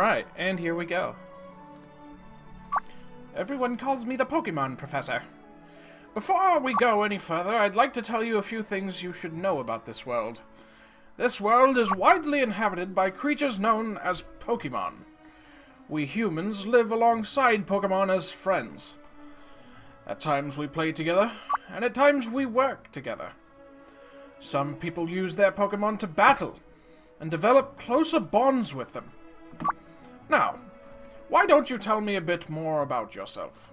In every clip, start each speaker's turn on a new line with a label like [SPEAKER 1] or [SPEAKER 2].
[SPEAKER 1] Alright, and here we go. Everyone calls me the Pokemon Professor. Before we go any further, I'd like to tell you a few things you should know about this world. This world is widely inhabited by creatures known as Pokemon. We humans live alongside Pokemon as friends. At times we play together, and at times we work together. Some people use their Pokemon to battle, and develop closer bonds with them. Now, why don't you tell me a bit more about yourself?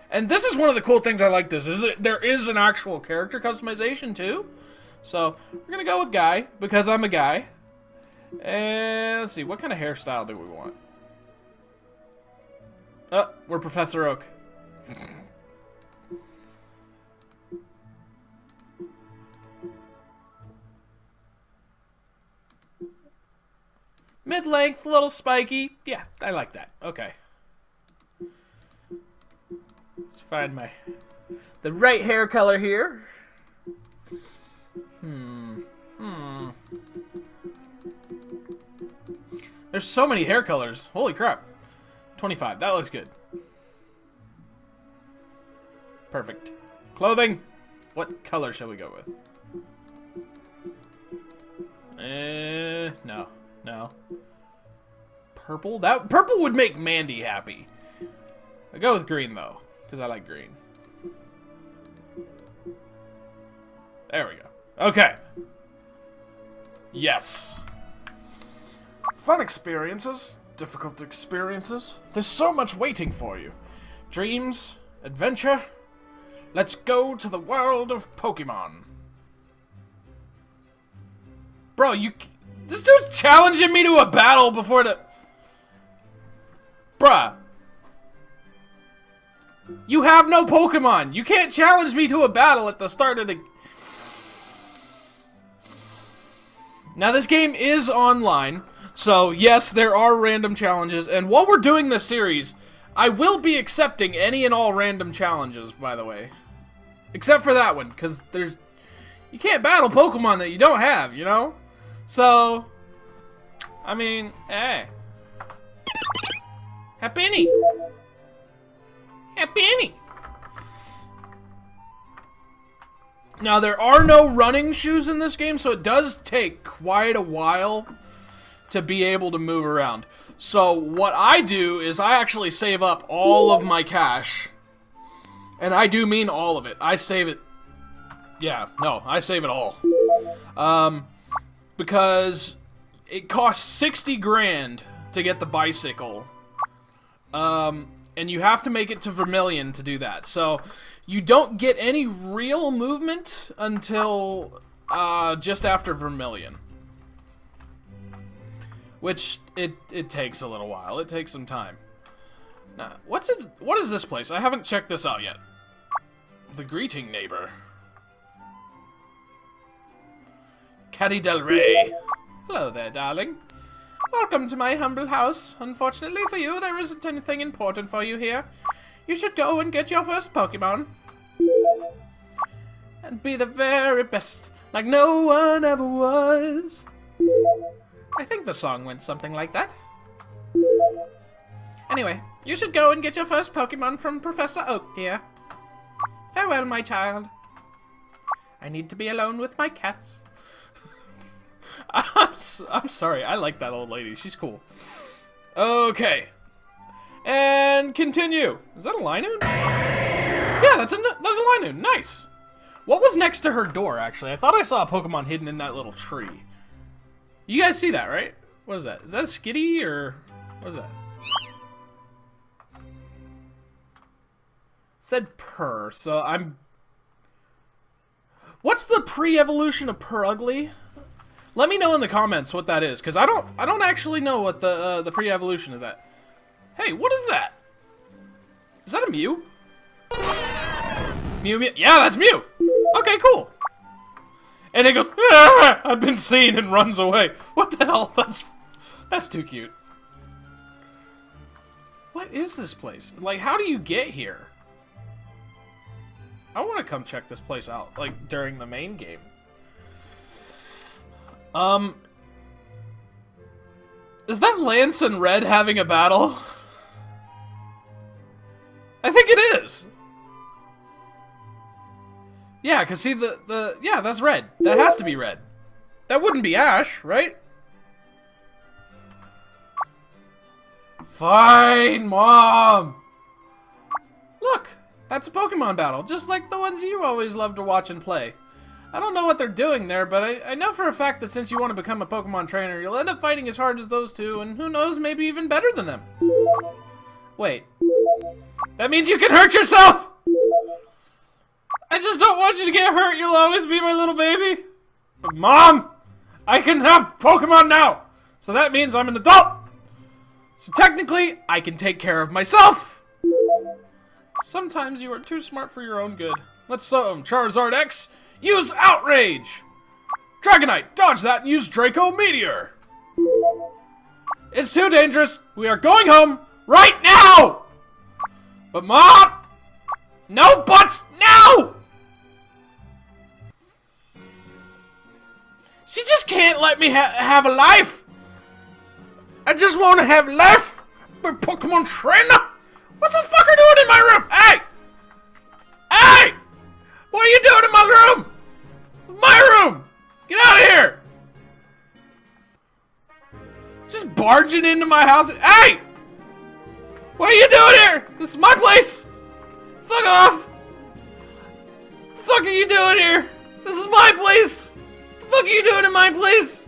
[SPEAKER 1] And this is one of the cool things I like this, is there is an actual character customization too. So, we're gonna go with guy, because I'm a guy. And let's see, what kind of hairstyle do we want? Oh, we're Professor Oak. Mid-length, a little spiky. Yeah, I like that. Okay. Let's find the right hair color here. There's so many hair colors. Holy crap. 25. That looks good. Perfect. Clothing. What color shall we go with? No. No. Purple? Purple would make Mandy happy. I go with green though, because I like green. There we go. Okay. Yes. Fun experiences, difficult experiences. There's so much waiting for you. Dreams, adventure. Let's go to the world of Pokemon. Bro, this dude's challenging me to a battle before the... Bruh. You have no Pokemon. You can't challenge me to a battle at the start of the... Now, this game is online, so yes, there are random challenges, and while we're doing this series, I will be accepting any and all random challenges, by the way. Except for that one, because you can't battle Pokemon that you don't have, you know? So, I mean, hey. Happiny! Happiny! Now, there are no running shoes in this game, so it does take quite a while to be able to move around. So, what I do is I actually save up all of my cash. And I do mean all of it. I save it... Yeah, no, I save it all. Because it costs 60 grand to get the bicycle. And you have to make it to Vermilion to do that. So, you don't get any real movement until just after Vermilion. Which, it takes a little while. It takes some time. Now, what is this place? I haven't checked this out yet. The Greeting Neighbor. Caddy Del Rey. Hello there, darling. Welcome to my humble house. Unfortunately for you, there isn't anything important for you here. You should go and get your first Pokemon. And be the very best, like no one ever was. I think the song went something like that. Anyway, you should go and get your first Pokemon from Professor Oak, dear. Farewell, my child. I need to be alone with my cats. I'm sorry, I like that old lady. She's cool. Okay. And continue. Is that a Linoon? Yeah, that's a Linoon. Nice. What was next to her door, actually? I thought I saw a Pokemon hidden in that little tree. You guys see that, right? What is that? Is that a Skitty, or... what is that? It said Purr, so I'm... What's the pre-evolution of Purugly? Let me know in the comments what that is, because I don't actually know what the pre-evolution of that. Hey, what is that? Is that a Mew? Mew? Yeah, that's Mew! Okay, cool. And it goes, ah, I've been seen, and runs away. What the hell? That's too cute. What is this place? Like, how do you get here? I want to come check this place out, like, during the main game. Is that Lance and Red having a battle? I think it is. Yeah, cause see yeah, that's Red. That has to be Red. That wouldn't be Ash, right? Fine, Mom! Look, that's a Pokemon battle, just like the ones you always love to watch and play. I don't know what they're doing there, but I know for a fact that since you want to become a Pokemon trainer, you'll end up fighting as hard as those two, and who knows, maybe even better than them. Wait. That means you can hurt yourself! I just don't want you to get hurt, you'll always be my little baby. But Mom, I can have Pokemon now! So that means I'm an adult! So technically, I can take care of myself! Sometimes you are too smart for your own good. Let's Charizard X, use Outrage! Dragonite, dodge that and use Draco Meteor! It's too dangerous, we are going home right now! But Mom! No buts now! She just can't let me have a life! I just want to have life! But Pokemon trainer! What's this fucker doing in my room? Hey! Hey! What are you doing in my room? My room! Get out of here! Just barging into my house. Hey! What are you doing here? This is my place! Fuck off! What the fuck are you doing here? This is my place! What the fuck are you doing in my place?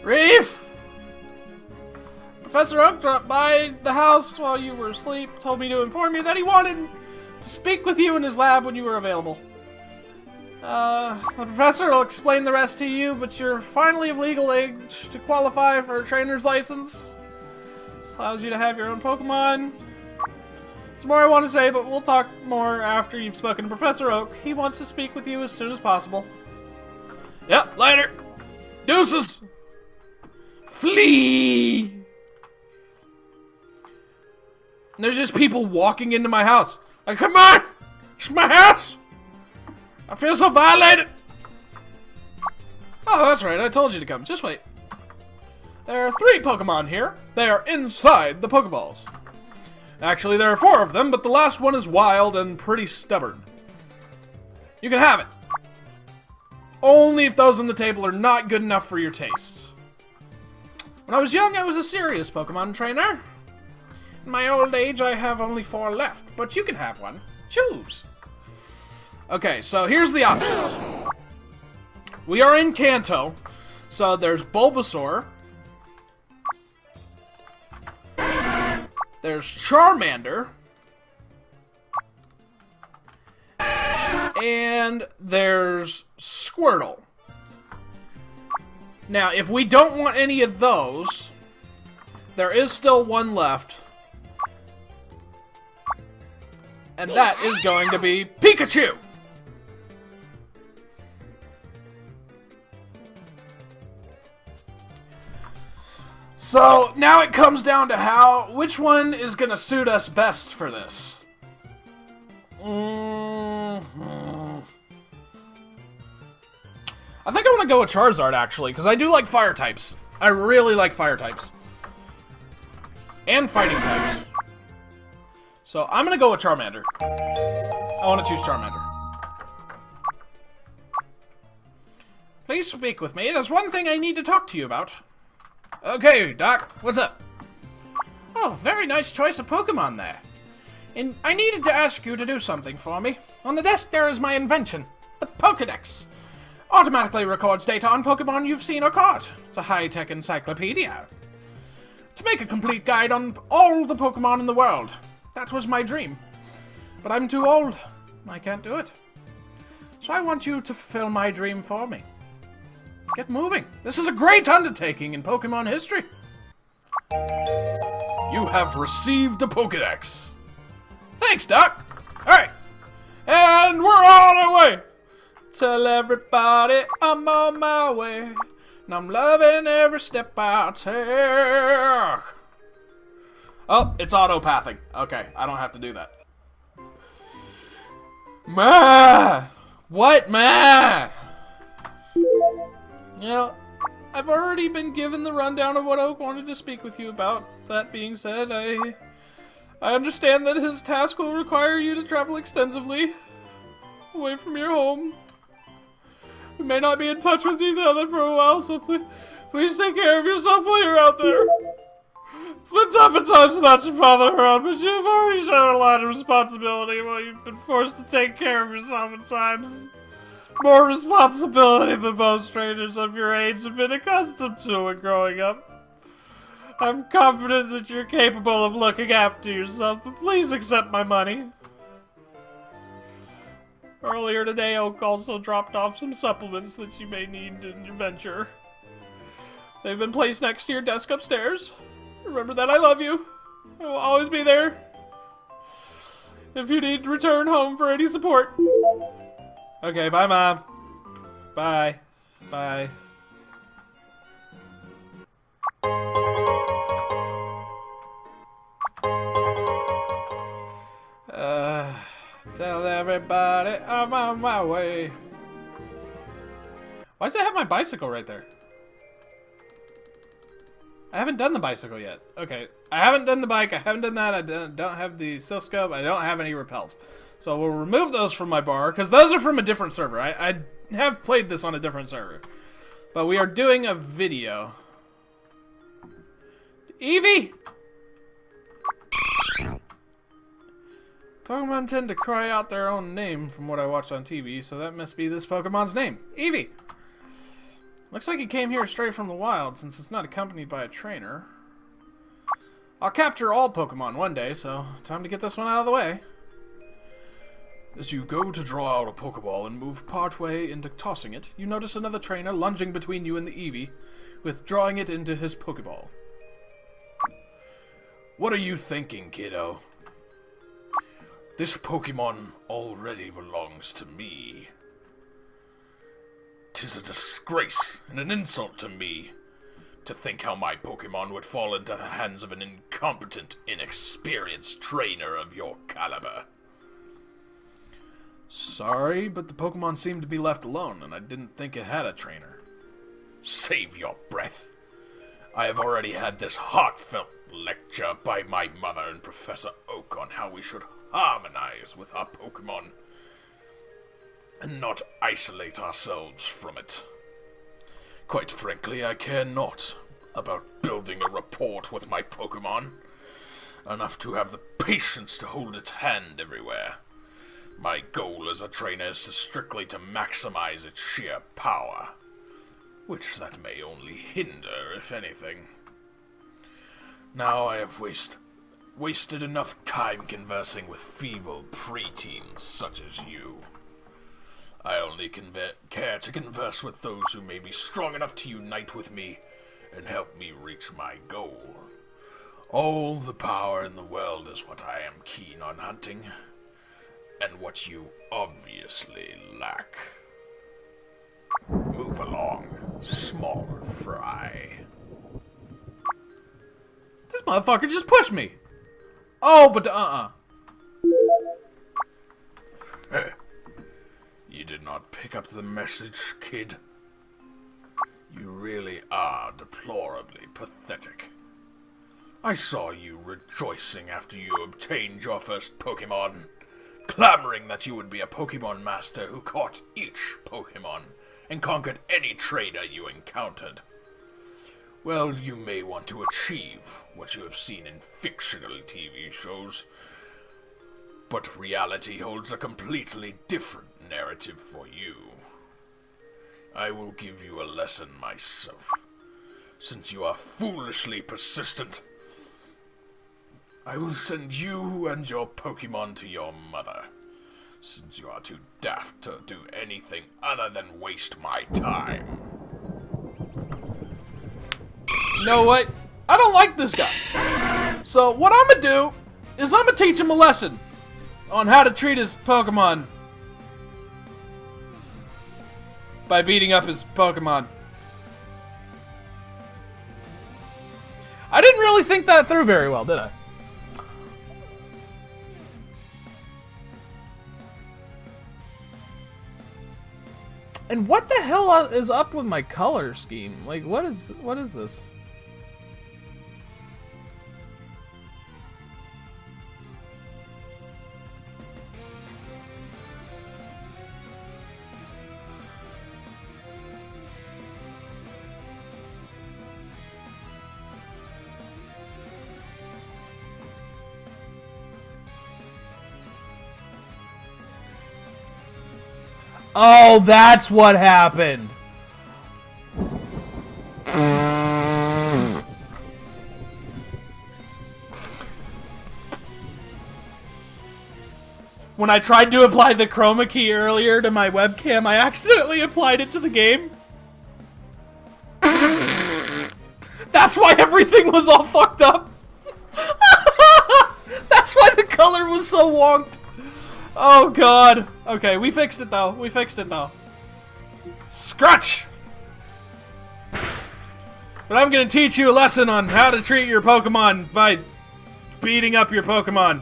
[SPEAKER 1] Reef! Professor Oak dropped by the house while you were asleep, told me to inform you that he wanted to speak with you in his lab when you were available. The professor will explain the rest to you, but you're finally of legal age to qualify for a trainer's license. This allows you to have your own Pokemon. There's more I want to say, but we'll talk more after you've spoken to Professor Oak. He wants to speak with you as soon as possible. Yep, later. Deuces. Flee. And there's just people walking into my house. Like, come on! It's my house! I feel so violated! Oh, that's right, I told you to come. Just wait. There are 3 Pokemon here. They are inside the Pokeballs. Actually, there are 4 of them, but the last one is wild and pretty stubborn. You can have it. Only if those on the table are not good enough for your tastes. When I was young, I was a serious Pokemon trainer. In my old age, I have only 4 left, but you can have one. Choose. Okay, so here's the options. We are in Kanto, so there's Bulbasaur. There's Charmander. And there's Squirtle. Now, if we don't want any of those, there is still one left. And that is going to be Pikachu! So, now it comes down to which one is going to suit us best for this? I think I want to go with Charizard, actually, because I do like fire types. I really like fire types. And fighting types. So, I'm going to go with Charmander. I want to choose Charmander. Please speak with me. There's one thing I need to talk to you about. Okay, Doc. What's up? Oh, very nice choice of Pokemon there. And I needed to ask you to do something for me. On the desk there is my invention, the Pokedex. Automatically records data on Pokemon you've seen or caught. It's a high-tech encyclopedia. To make a complete guide on all the Pokemon in the world. That was my dream. But I'm too old. I can't do it. So I want you to fulfill my dream for me. Get moving. This is a great undertaking in Pokemon history. You have received a Pokedex. Thanks, Doc. Alright. And we're on our way. Tell everybody I'm on my way. And I'm loving every step I take. Oh, it's autopathing. Okay, I don't have to do that. Ma! What, ma? Yeah, I've already been given the rundown of what Oak wanted to speak with you about. That being said, I understand that his task will require you to travel extensively away from your home. We may not be in touch with each other for a while, so please take care of yourself while you're out there. It's been tough at times without your father around, but you've already shown a lot of responsibility while you've been forced to take care of yourself at times. More responsibility than most trainers of your age have been accustomed to when growing up. I'm confident that you're capable of looking after yourself, but please accept my money. Earlier today, Oak also dropped off some supplements that you may need in your venture. They've been placed next to your desk upstairs. Remember that I love you. I will always be there. If you need to return home for any support. Okay, bye, Mom. Bye. Bye. Tell everybody I'm on my way. Why does it have my bicycle right there? I haven't done the bicycle yet. Okay, I haven't done the bike, I haven't done that, I don't have the oscilloscope, I don't have any repels. So we'll remove those from my bar, because those are from a different server. I have played this on a different server. But we are doing a video. Eevee! Pokemon tend to cry out their own name from what I watched on TV, so that must be this Pokemon's name. Eevee! Looks like he came here straight from the wild, since it's not accompanied by a trainer. I'll capture all Pokemon one day, so time to get this one out of the way. As you go to draw out a Pokeball and move partway into tossing it, you notice another trainer lunging between you and the Eevee, withdrawing it into his Pokeball. What are you thinking, kiddo? This Pokemon already belongs to me. 'Tis a disgrace and an insult to me to think how my Pokemon would fall into the hands of an incompetent, inexperienced trainer of your caliber. Sorry, but the Pokemon seemed to be left alone, and I didn't think it had a trainer. Save your breath. I have already had this heartfelt lecture by my mother and Professor Oak on how we should harmonize with our Pokemon and not isolate ourselves from it. Quite frankly, I care not about building a rapport with my Pokemon, enough to have the patience to hold its hand everywhere. My goal as a trainer is strictly to maximize its sheer power, which that may only hinder, if anything. Now I have wasted enough time conversing with feeble preteens such as you. I only care to converse with those who may be strong enough to unite with me and help me reach my goal. All the power in the world is what I am keen on hunting, and what you obviously lack. Move along, small fry. This motherfucker just pushed me! Oh, but You did not pick up the message, kid. You really are deplorably pathetic. I saw you rejoicing after you obtained your first Pokemon, clamoring that you would be a Pokemon master who caught each Pokemon and conquered any trainer you encountered. Well, you may want to achieve what you have seen in fictional TV shows, but reality holds a completely different narrative for you. I will give you a lesson myself, since you are foolishly persistent. I will send you and your Pokemon to your mother, since you are too daft to do anything other than waste my time. You know what? I don't like this guy. So what I'm gonna do is I'm gonna teach him a lesson on how to treat his Pokemon by beating up his Pokemon. I didn't really think that through very well, did I?
[SPEAKER 2] And what the hell is up with my color scheme? Like, what is this? Oh, that's what happened. When I tried to apply the chroma key earlier to my webcam, I accidentally applied it to the game. That's why everything was all fucked up. That's why the color was so wonked. Oh god. Okay, we fixed it though. We fixed it though. Scratch! But I'm gonna teach you a lesson on how to treat your Pokemon by beating up your Pokemon.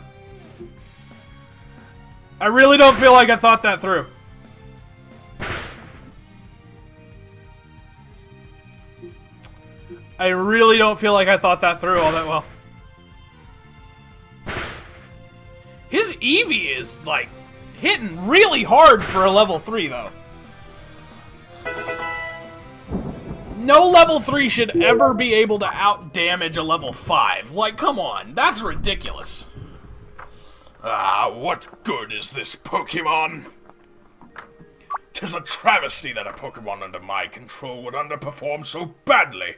[SPEAKER 2] I really don't feel like I thought that through. I really don't feel like I thought that through all that well. His Eevee is, like, hitting really hard for a level 3, though. No level 3 should ever be able to out-damage a level 5. Like, come on, that's ridiculous.
[SPEAKER 1] Ah, what good is this Pokemon? 'Tis a travesty that a Pokemon under my control would underperform so badly.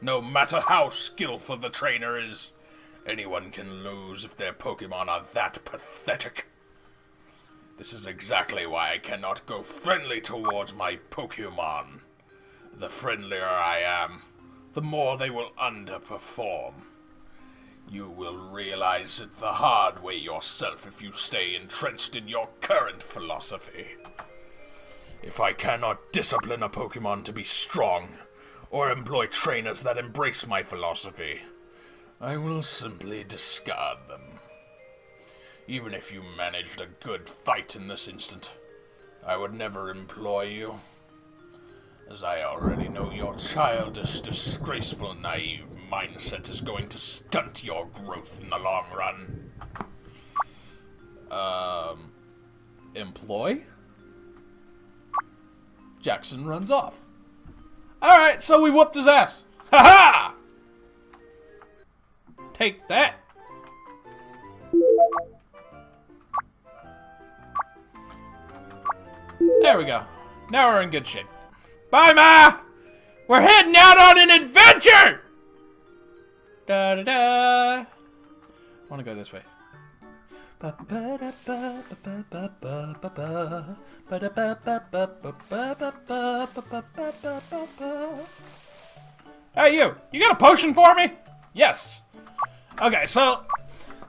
[SPEAKER 1] No matter how skillful the trainer is, anyone can lose if their Pokemon are that pathetic. This is exactly why I cannot go friendly towards my Pokemon. The friendlier I am, the more they will underperform. You will realize it the hard way yourself if you stay entrenched in your current philosophy. If I cannot discipline a Pokemon to be strong, or employ trainers that embrace my philosophy, I will simply discard them. Even if you managed a good fight in this instant, I would never employ you, as I already know your childish, disgraceful, naive mindset is going to stunt your growth in the long run.
[SPEAKER 2] Employ? Jackson runs off. Alright, so we whooped his ass. Ha-ha! Take that. There we go. Now we're in good shape. Bye, Ma! We're heading out on an adventure! Da-da-da. I want to go this way. Hey, you! You got a potion for me? Yes. Okay, so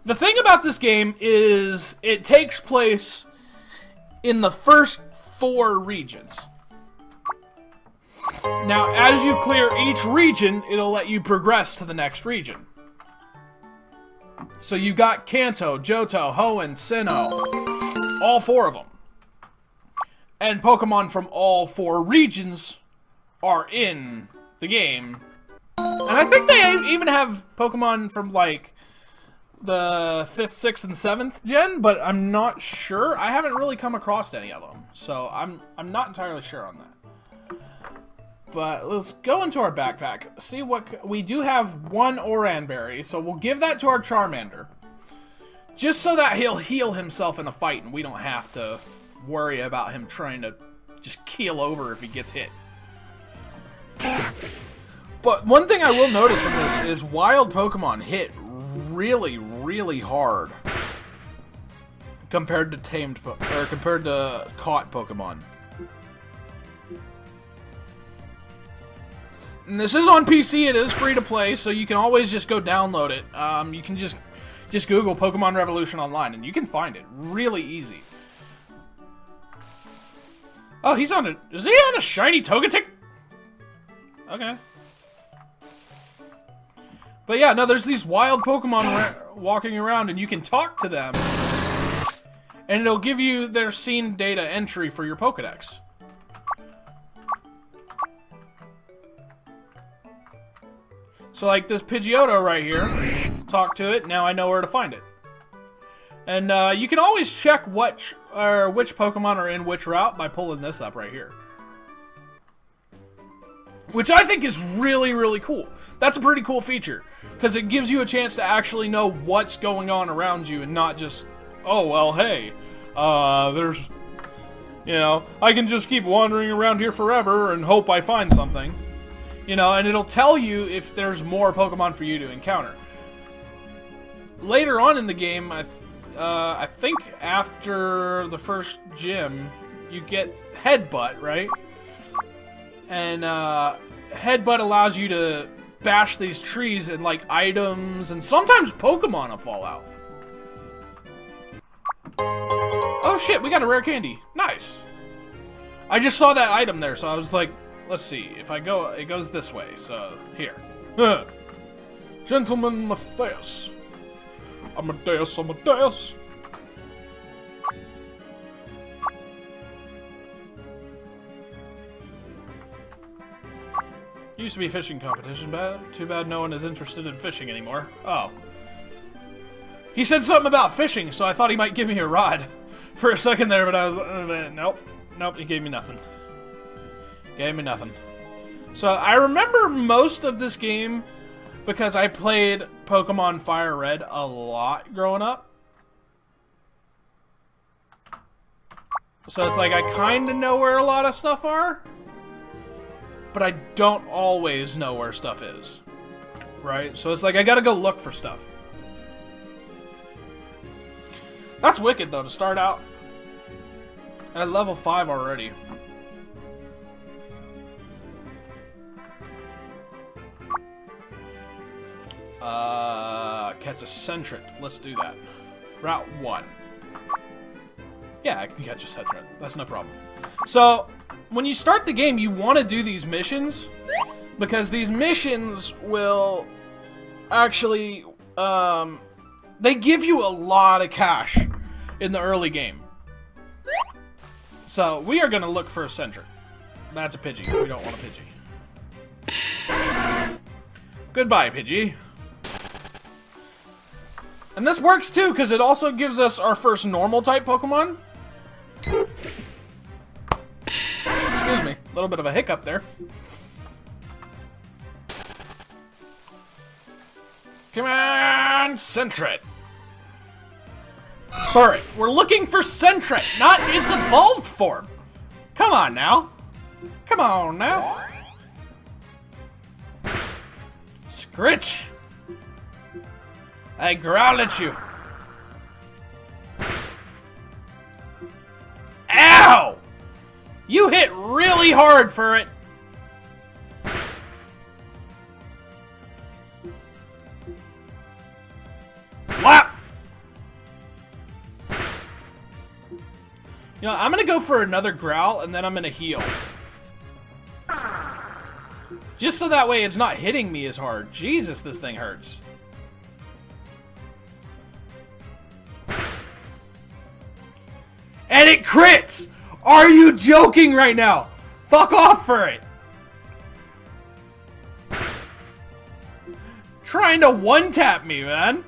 [SPEAKER 2] the thing about this game is it takes place in the first 4 regions. Now, as you clear each region, it'll let you progress to the next region. So you've got Kanto, Johto, Hoenn, Sinnoh. All 4 of them. And Pokemon from all 4 regions are in the game. And I think they even have Pokemon from, like, the 5th, 6th, and 7th gen, but I'm not sure. I haven't really come across any of them, so I'm not entirely sure on that. But let's go into our backpack. See what we do have 1 Oranberry, so we'll give that to our Charmander, just so that he'll heal himself in a fight, and we don't have to worry about him trying to just keel over if he gets hit. But one thing I will notice in this is wild Pokemon hit really, really hard compared to compared to caught Pokemon. And this is on PC. It is free to play, so you can always just go download it. You can just Google Pokemon Revolution Online, and you can find it really easy. Oh, is he on a shiny Togetic? Okay. But yeah, no, there's these wild Pokemon walking around, and you can talk to them. And it'll give you their scene data entry for your Pokedex. So like this Pidgeotto right here, talk to it, now I know where to find it. And you can always check which Pokemon are in which route by pulling this up right here. Which I think is really, really cool. That's a pretty cool feature. Because it gives you a chance to actually know what's going on around you and not just, oh, well, hey, there's, you know, I can just keep wandering around here forever and hope I find something. You know, and it'll tell you if there's more Pokemon for you to encounter. Later on in the game, I think after the first gym, you get Headbutt, right? And Headbutt allows you to bash these trees and like items, and sometimes Pokemon will fall out. Oh shit, we got a rare candy. Nice. I just saw that item there, so I was like, let's see. If I go, it goes this way, so here. Gentleman Matthias. Amadeus, Amadeus. Used to be a fishing competition, but too bad no one is interested in fishing anymore. Oh. He said something about fishing, so I thought he might give me a rod for a second there, but I was nope. Nope, he gave me nothing. Gave me nothing. So I remember most of this game because I played Pokemon Fire Red a lot growing up. So it's like I kind of know where a lot of stuff are, but I don't always know where stuff is. Right? So it's like I gotta go look for stuff. That's wicked though, to start out at level 5 already. Catch a Sentret. Let's do that. Route 1. Yeah, I can catch a Sentret. That's no problem. So, when you start the game, you want to do these missions, because these missions will actually, they give you a lot of cash in the early game. So, we are going to look for a Sentret. That's a Pidgey. We don't want a Pidgey. Goodbye, Pidgey. And this works too, because it also gives us our first normal type Pokemon. Excuse me, a little bit of a hiccup there. Come on, Sentret. Furret. We're looking for Sentret, not its evolved form. Come on now. Come on now. Scritch. I growl at you. Ow! You hit really hard for it. Whap! You know, I'm gonna go for another growl and then I'm gonna heal. Just so that way it's not hitting me as hard. Jesus, this thing hurts. And it crits! Are you joking right now? Fuck off for it! Trying to one-tap me, man.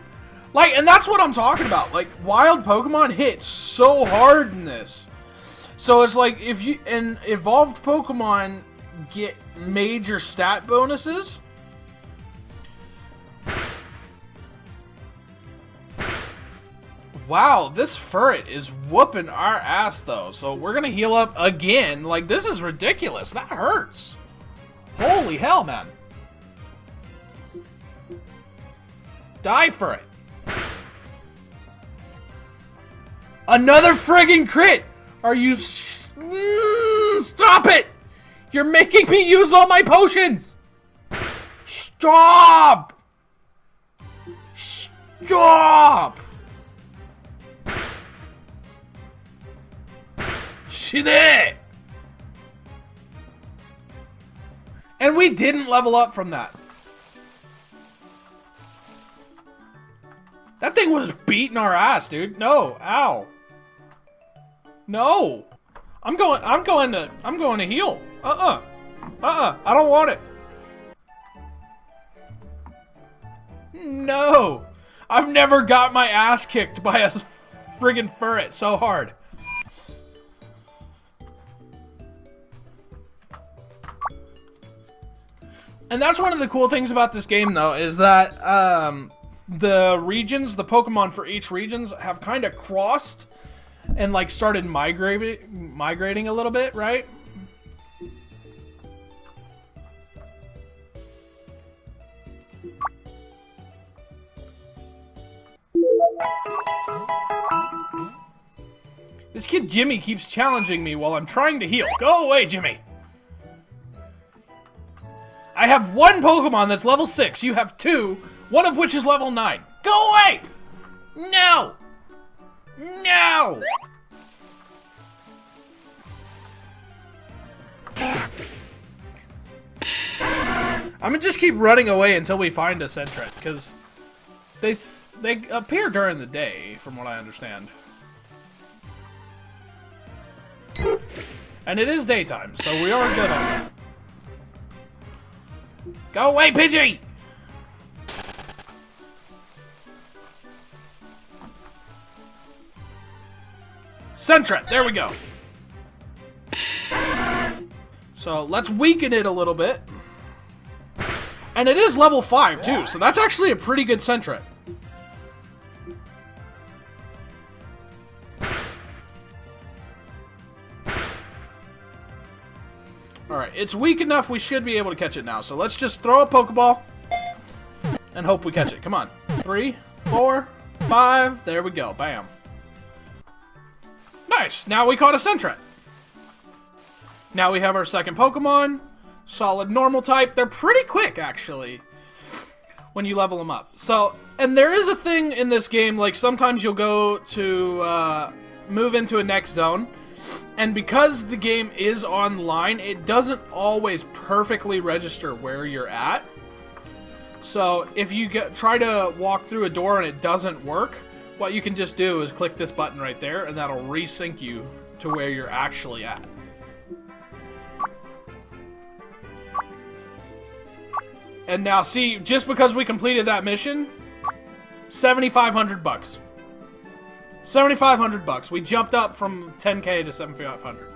[SPEAKER 2] Like, and that's what I'm talking about. Like, wild Pokemon hit so hard in this. So it's like, if you, and evolved Pokemon get major stat bonuses. Wow, this Furret is whooping our ass, though. So we're going to heal up again. Like, this is ridiculous. That hurts. Holy hell, man. Die, Furret. Another friggin' crit. Are you... stop it. You're making me use all my potions. Stop. Stop. Shit! And we didn't level up from that. That thing was beating our ass, dude. No, ow. No. I'm going to heal. I don't want it. No! I've never got my ass kicked by a friggin' ferret so hard. And that's one of the cool things about this game, though, is that the regions, the Pokemon for each regions, have kind of crossed and like started migrating a little bit, right? This kid Jimmy keeps challenging me while I'm trying to heal. Go away, Jimmy! I have one Pokemon that's level 6. You have 2, one of which is level 9. Go away! No! No! I'm gonna just keep running away until we find a Sentret, because they appear during the day, from what I understand. And it is daytime, so we are good on that. Go away, Pidgey! Sentret, there we go. So let's weaken it a little bit. And it is level 5 too, so that's actually a pretty good Sentret. Alright, it's weak enough we should be able to catch it now. So let's just throw a Pokeball and hope we catch it. Come on. 3, 4, 5. There we go. Bam. Nice. Now we caught a Sentret. Now we have our second Pokemon. Solid normal type. They're pretty quick, actually, when you level them up. So, and there is a thing in this game, like sometimes you'll go to move into a next zone. And because the game is online, it doesn't always perfectly register where you're at. So if you try to walk through a door and it doesn't work, what you can just do is click this button right there, and that'll resync you to where you're actually at. And now see, just because we completed that mission, 7,500 bucks. 7,500 bucks. We jumped up from 10K to 7,500.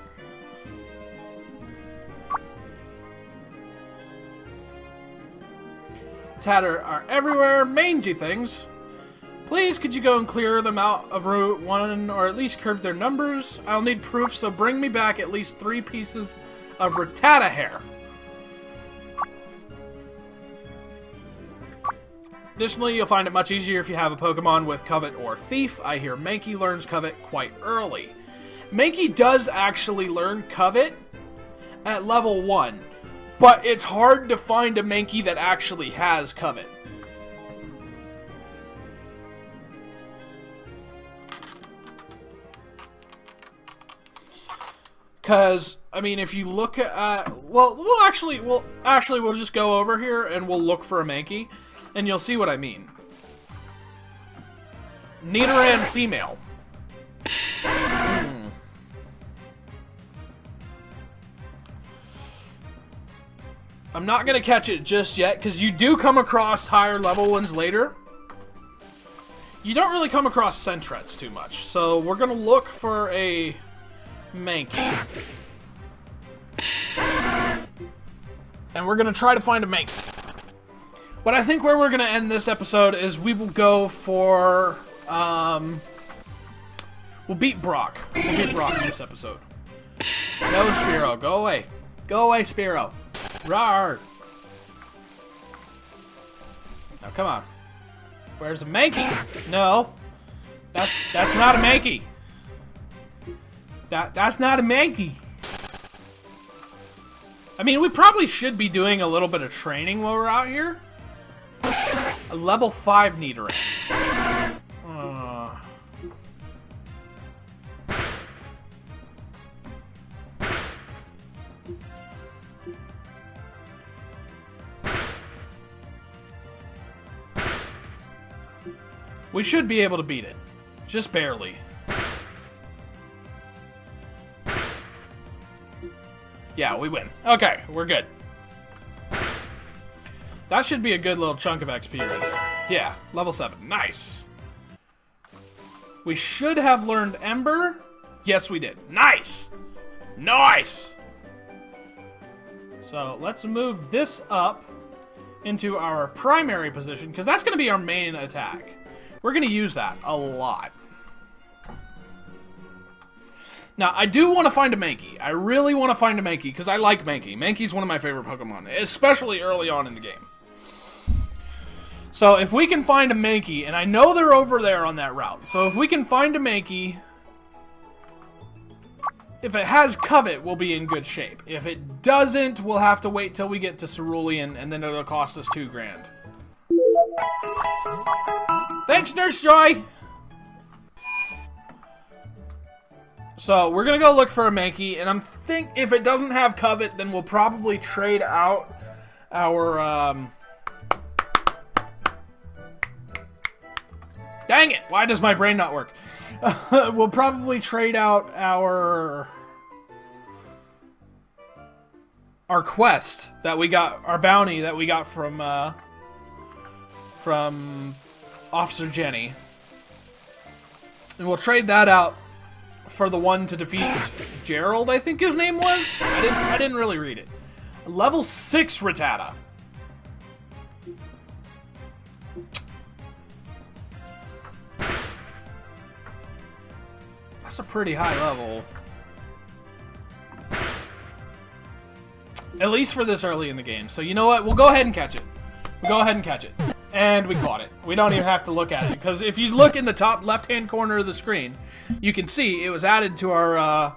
[SPEAKER 2] Tatter are everywhere. Mangy things. Please, could you go and clear them out of Route 1 or at least curb their numbers? I'll need proof, so bring me back at least 3 pieces of Rattata hair. Additionally, you'll find it much easier if you have a Pokemon with Covet or Thief. I hear Mankey learns Covet quite early. Mankey does actually learn Covet at level 1, but it's hard to find a Mankey that actually has Covet. Because, I mean, if you look at, well, we'll just go over here and we'll look for a Mankey. And you'll see what I mean. Nidoran female. I'm not going to catch it just yet, because you do come across higher level ones later. You don't really come across Sentrets too much. So we're going to look for a Mankey. And we're going to try to find a Mankey. But I think where we're going to end this episode is we will go for, we'll beat Brock. We'll beat Brock in this episode. No, Spearow, go away. Go away, Spearow. Rawr. Now, come on. Where's a Mankey? No. That's not a Mankey. That's not a Mankey. I mean, we probably should be doing a little bit of training while we're out here. A level 5 Nidoran. We should be able to beat it. Just barely. Yeah, we win. Okay, we're good. That should be a good little chunk of XP right there. Yeah, level 7. Nice. We should have learned Ember. Yes, we did. Nice! Nice! So, let's move this up into our primary position, because that's going to be our main attack. We're going to use that a lot. Now, I do want to find a Mankey. I really want to find a Mankey, because I like Mankey. Mankey's one of my favorite Pokemon, especially early on in the game. So, if we can find a Mankey, and I know they're over there on that route, so if we can find a Mankey, if it has Covet, we'll be in good shape. If it doesn't, we'll have to wait till we get to Cerulean, and then it'll cost us $2 grand. Thanks, Nurse Joy! So, we're gonna go look for a Mankey, and if it doesn't have Covet, then we'll probably trade out our, Dang it! Why does my brain not work? We'll probably trade out our quest that we got, our bounty that we got from Officer Jenny. And we'll trade that out for the one to defeat Gerald, I think his name was? I didn't really read it. Level 6 Rattata. That's a pretty high level. At least for this early in the game. So you know what? We'll go ahead and catch it. We'll go ahead and catch it. And we caught it. We don't even have to look at it. Because if you look in the top left-hand corner of the screen, you can see it was added to our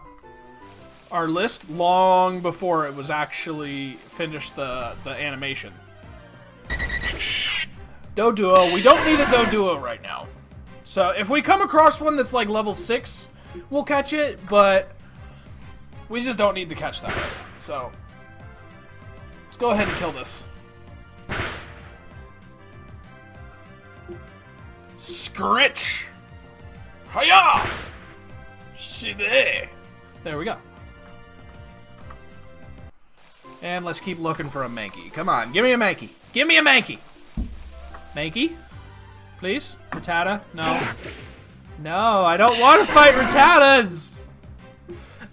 [SPEAKER 2] list long before it was actually finished the animation. Doduo. We don't need a Doduo right now. So if we come across one that's like level 6, we'll catch it, but we just don't need to catch that right now. So let's go ahead and kill this. Scritch! Hiya! See there. There we go. And let's keep looking for a Mankey. Come on, give me a Mankey. Give me a Mankey! Mankey? Please? Rattata? No. No, I don't want to fight Rattatas!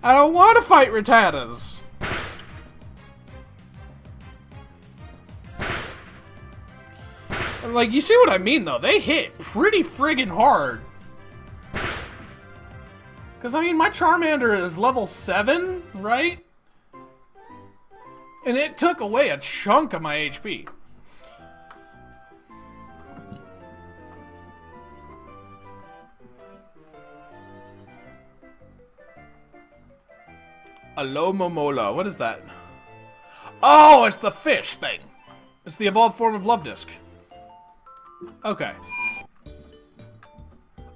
[SPEAKER 2] I don't want to fight Rattatas! Like, you see what I mean, though? They hit pretty friggin' hard. Because, I mean, my Charmander is level 7, right? And it took away a chunk of my HP. Alomomola. What is that? Oh, it's the fish thing. It's the evolved form of Luvdisc. Okay.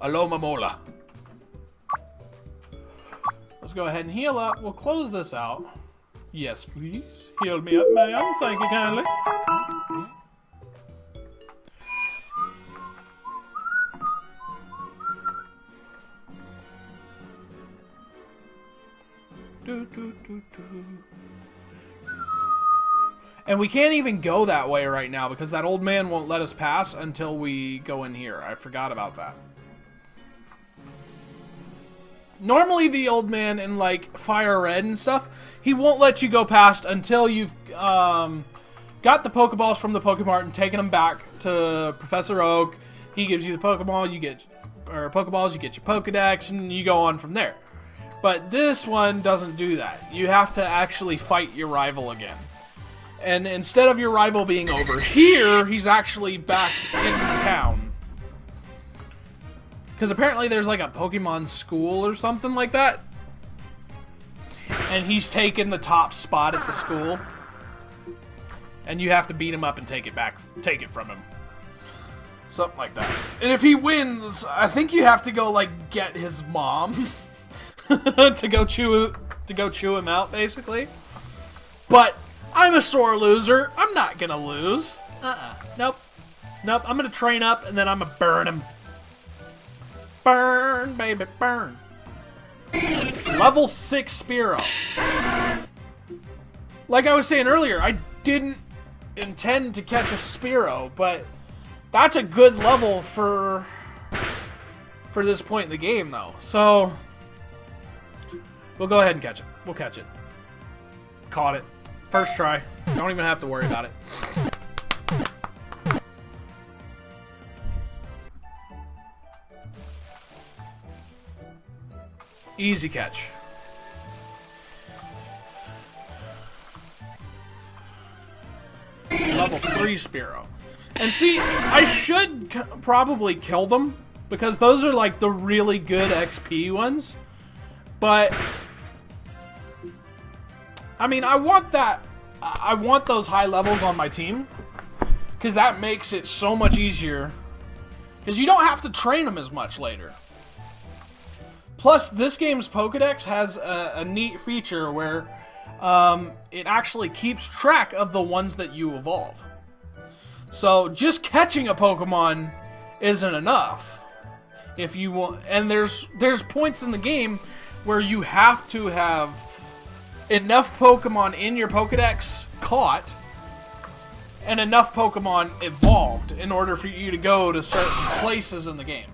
[SPEAKER 2] Alomomola. Let's go ahead and heal up. We'll close this out. Yes, please. Heal me up, ma'am. Thank you kindly. And we can't even go that way right now because that old man won't let us pass until we go in here. I forgot about that. Normally the old man in like Fire Red and stuff, he won't let you go past until you've got the Pokeballs from the Pokemart and taken them back to Professor Oak. He gives you the Pokeball, you get Pokeballs, you get your Pokedex, and you go on from there. But this one doesn't do that. You have to actually fight your rival again. And instead of your rival being over here, he's actually back in town. Because apparently there's like a Pokemon school or something like that. And he's taken the top spot at the school. And you have to beat him up and take it from him. Something like that. And if he wins, I think you have to go like get his mom to go chew him out, basically. But I'm a sore loser. I'm not gonna lose. Nope. Nope. I'm gonna train up and then I'm gonna burn him. Burn, baby, burn. Level 6 Spearow. Like I was saying earlier, I didn't intend to catch a Spearow, but That's a good level for this point in the game, though. So we'll go ahead and catch it. We'll catch it. Caught it. First try. Don't even have to worry about it. Easy catch. Level 3 Spearow. And see, I should probably kill them, because those are like the really good XP ones. But I mean, I want those high levels on my team, because that makes it so much easier, because you don't have to train them as much later. Plus, this game's Pokedex has a neat feature where it actually keeps track of the ones that you evolve. So just catching a Pokemon isn't enough. If you want, and there's points in the game where you have to have enough Pokemon in your Pokedex caught and enough Pokemon evolved in order for you to go to certain places in the game.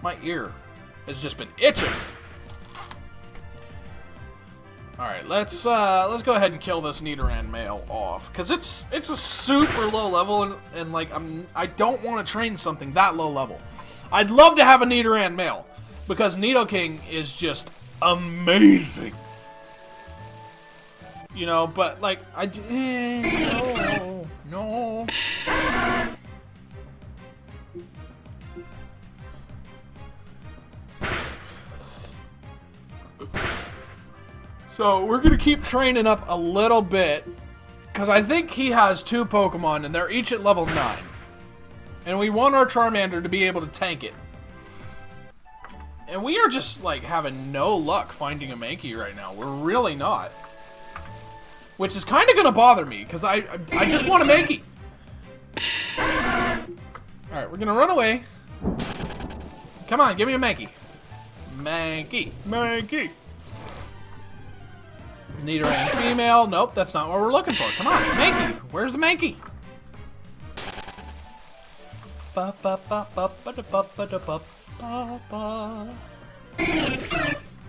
[SPEAKER 2] My ear has just been itching. All right, let's go ahead and kill this Nidoran male off, because it's a super low level, and like I don't want to train something that low level. I'd love to have a Nidoran male, because Nidoking is just amazing. You know, but like no. So we're going to keep training up a little bit, because I think he has 2 Pokemon, and they're each at level 9. And we want our Charmander to be able to tank it. And we are just, like, having no luck finding a Mankey right now. We're really not. Which is kind of going to bother me, because I just want a Mankey. Alright, we're going to run away. Come on, give me a Mankey. Mankey. Mankey. Nidoran female. Nope, that's not what we're looking for. Come on, Mankey. Where's the Mankey?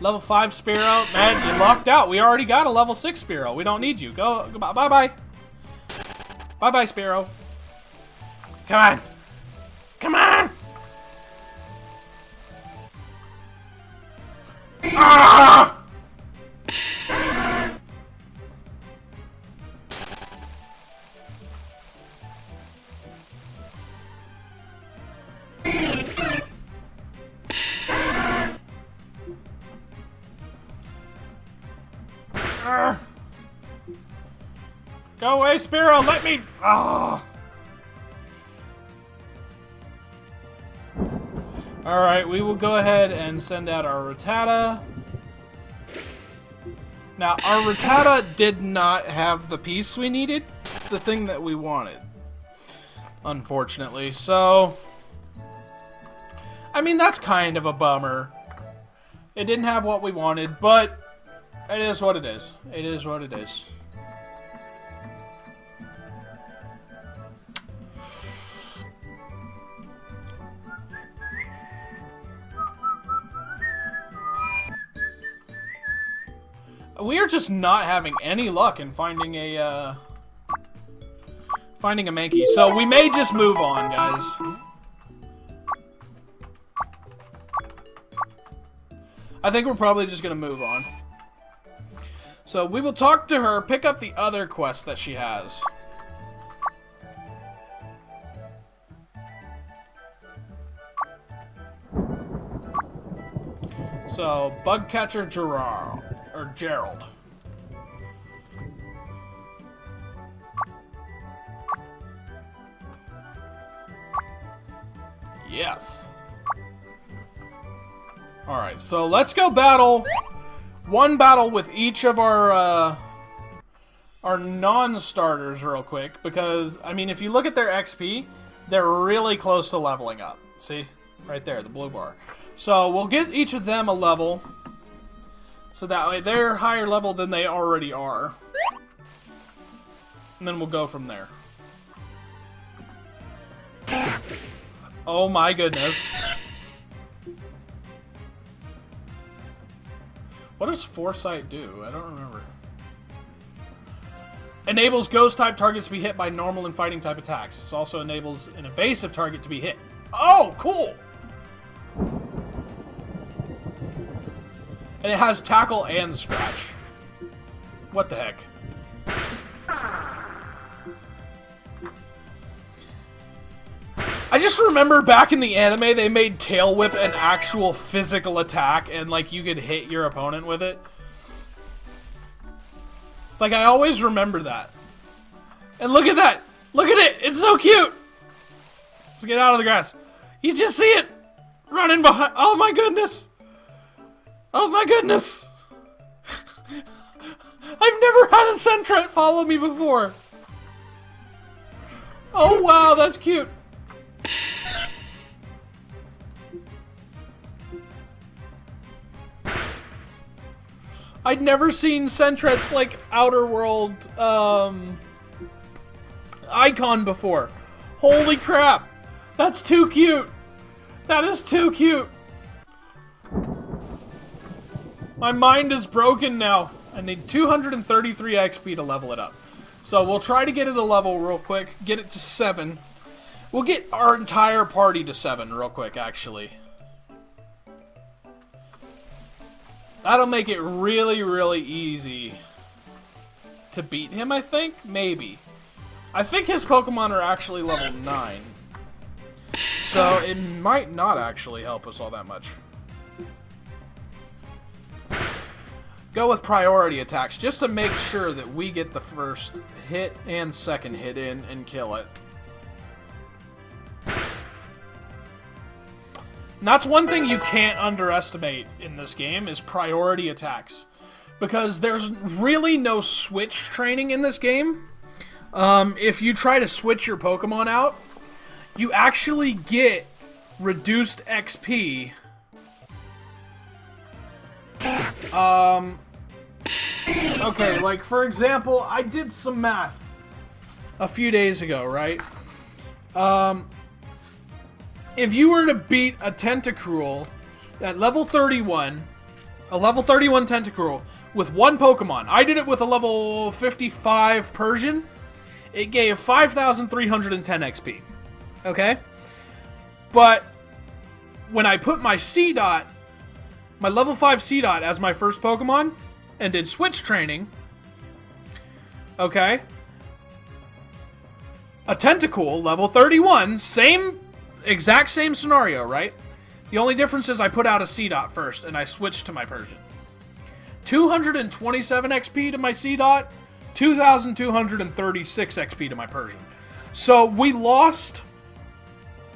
[SPEAKER 2] Level 5 Spearow. Man, you locked out. We already got a level 6 Spearow. We don't need you. Go. Bye-bye. Bye-bye, Spearow. Come on. Come on. Ah! Go away, Spearow! Let me... Oh. Alright, we will go ahead and send out our Rattata. Now, our Rattata did not have the piece we needed. The thing that we wanted. Unfortunately, so... I mean, that's kind of a bummer. It didn't have what we wanted, but... It is what it is. It is what it is. We are just not having any luck in finding a Mankey. So we may just move on, guys. I think we're probably just gonna move on. So we will talk to her, pick up the other quest that she has. So, Bugcatcher Gerald. Yes. Alright, so let's go battle. One battle with each of our non-starters real quick, because, I mean, if you look at their XP, they're really close to leveling up. See? Right there, the blue bar. So, we'll get each of them a level, So that way they're higher level than they already are. And then we'll go from there. Oh my goodness. What does Foresight do? I don't remember. Enables ghost-type targets to be hit by normal and fighting-type attacks. This also enables an evasive target to be hit. Oh, cool! And it has tackle and scratch. What the heck? I just remember back in the anime, they made Tail Whip an actual physical attack, and like you could hit your opponent with it. It's like I always remember that. And look at that! Look at it! It's so cute! Let's get out of the grass. You just see it running behind. Oh my goodness! Oh my goodness! I've never had a Sentret follow me before. Oh wow, that's cute. I'd never seen Sentret's, like, Outer World, icon before. Holy crap! That's too cute! That is too cute! My mind is broken now. I need 233 XP to level it up. So we'll try to get it a level real quick, get it to 7. We'll get our entire party to 7 real quick, actually. That'll make it really, really easy to beat him, I think? Maybe. I think his Pokemon are actually level 9. So it might not actually help us all that much. Go with priority attacks, just to make sure that we get the first hit and second hit in and kill it. And that's one thing you can't underestimate in this game, is priority attacks. Because there's really no switch training in this game. If you try to switch your Pokemon out, you actually get reduced XP. Okay, like for example, I did some math a few days ago, right? If you were to beat a Tentacruel at level 31, a level 31 Tentacruel with one Pokemon, I did it with a level 55 Persian, it gave 5,310 XP. Okay? But when I put my C-Dot, my level 5 C-Dot as my first Pokemon, and did switch training, okay, a Tentacool, level 31, exact same scenario, right? The only difference is I put out a C-Dot first, and I switched to my Persian. 227 XP to my C-Dot, 2,236 XP to my Persian. So we lost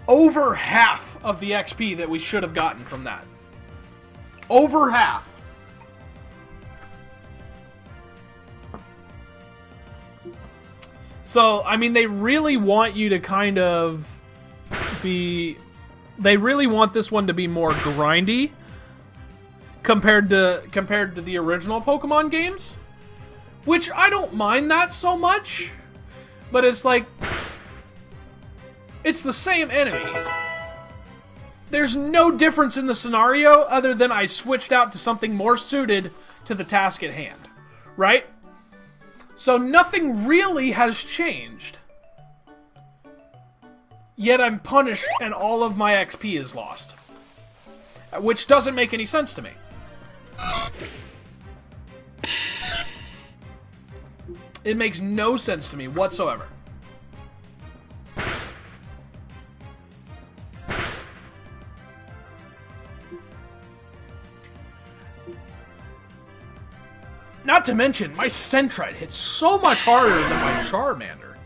[SPEAKER 2] over half of the XP that we should have gotten from that. Over half. So, I mean, they really want you to kind of be... They really want this one to be more grindy compared to the original Pokemon games. Which, I don't mind that so much. But it's like... It's the same enemy. There's no difference in the scenario other than I switched out to something more suited to the task at hand. Right? So nothing really has changed. Yet I'm punished and all of my XP is lost. Which doesn't make any sense to me. It makes no sense to me whatsoever. Not to mention, my Sentret hits so much harder than my Charmander.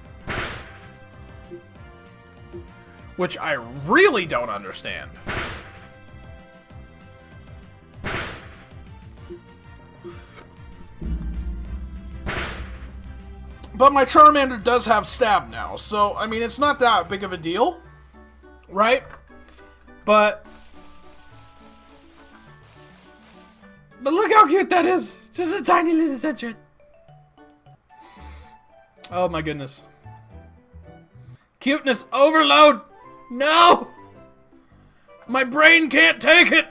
[SPEAKER 2] Which I really don't understand. But my Charmander does have stab now, so, I mean, it's not that big of a deal. Right? But... But look how cute that is! Just a tiny little Sentret. Oh my goodness. Cuteness overload! No! My brain can't take it!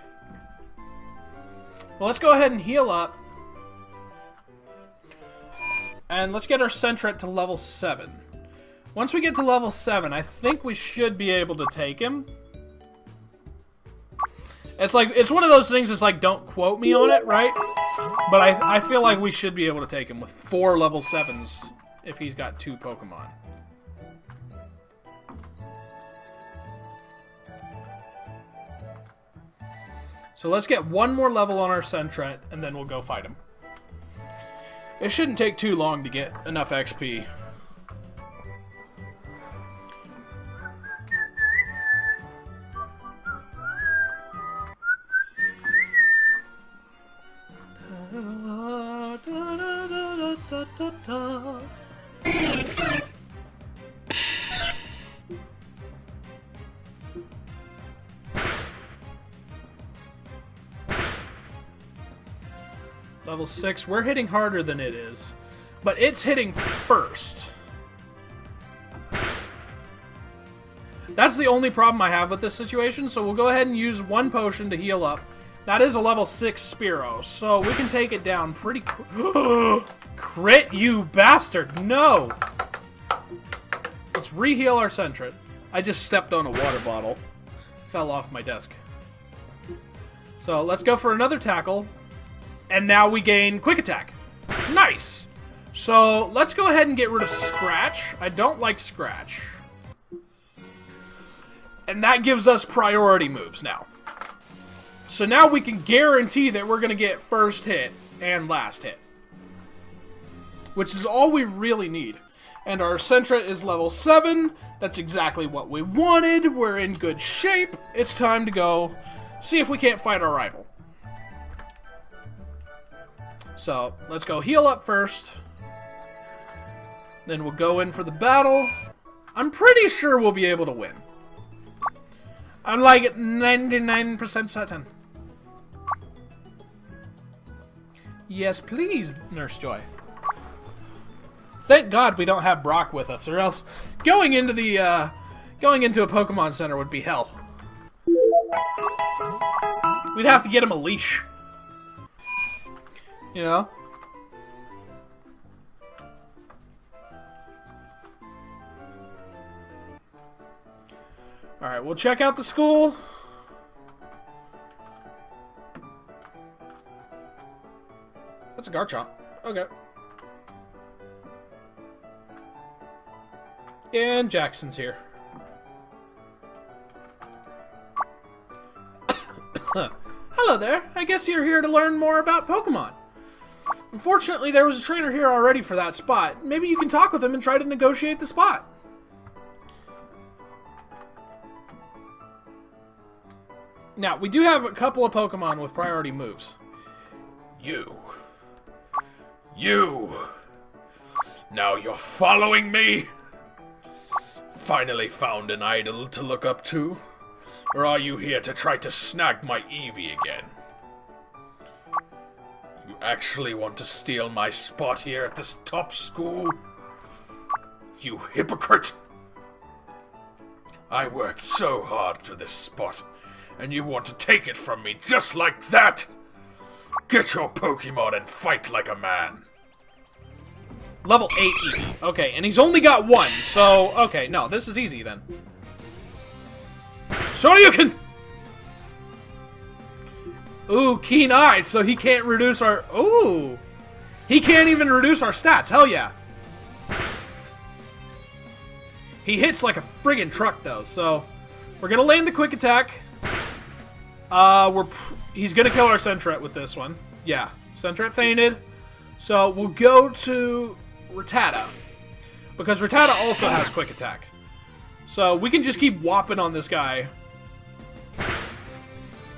[SPEAKER 2] Well, let's go ahead and heal up. And let's get our Sentret to level 7. Once we get to level 7, I think we should be able to take him. It's like, it's one of those things that's like, don't quote me on it, right? But I feel like we should be able to take him with 4 level 7s if he's got 2 Pokemon. So let's get 1 more level on our Sentret, and then we'll go fight him. It shouldn't take too long to get enough XP. Level 6, we're hitting harder than it is. But it's hitting first. That's the only problem I have with this situation, so we'll go ahead and use 1 potion to heal up. That is a level 6 Spearow, so we can take it down pretty quick. Crit, you bastard! No! Let's re-heal our Sentret. I just stepped on a water bottle. Fell off my desk. So let's go for another tackle. And now we gain Quick Attack. Nice! So, let's go ahead and get rid of Scratch. I don't like Scratch. And that gives us priority moves now. So now we can guarantee that we're going to get first hit and last hit. Which is all we really need. And our Sentret is level 7. That's exactly what we wanted. We're in good shape. It's time to go see if we can't fight our rival. So, let's go heal up first. Then we'll go in for the battle. I'm pretty sure we'll be able to win. I'm like 99% certain. Yes, please, Nurse Joy. Thank God we don't have Brock with us, or else going into a Pokemon Center would be hell. We'd have to get him a leash. You know? Alright, we'll check out the school. That's a Garchomp. Okay. And Jackson's here. Hello there. I guess you're here to learn more about Pokemon. Unfortunately, there was a trainer here already for that spot. Maybe you can talk with him and try to negotiate the spot. Now, we do have a couple of Pokemon with priority moves.
[SPEAKER 3] You. Now you're following me? Finally found an idol to look up to? Or are you here to try to snag my Eevee again? You actually want to steal my spot here at this top school? You hypocrite! I worked so hard for this spot, and you want to take it from me just like that? Get your Pokemon and fight like a man.
[SPEAKER 2] Level 8 easy. Okay, and he's only got 1, so... Okay, no, this is easy then. Shoryuken! Ooh, Keen Eye, so he can't reduce our... Ooh! He can't even reduce our stats, hell yeah! He hits like a friggin' truck, though, so... We're gonna land the Quick Attack. He's gonna kill our Sentret with this one. Yeah, Sentret fainted. So, we'll go to Rattata. Because Rattata also has Quick Attack. So, we can just keep whopping on this guy.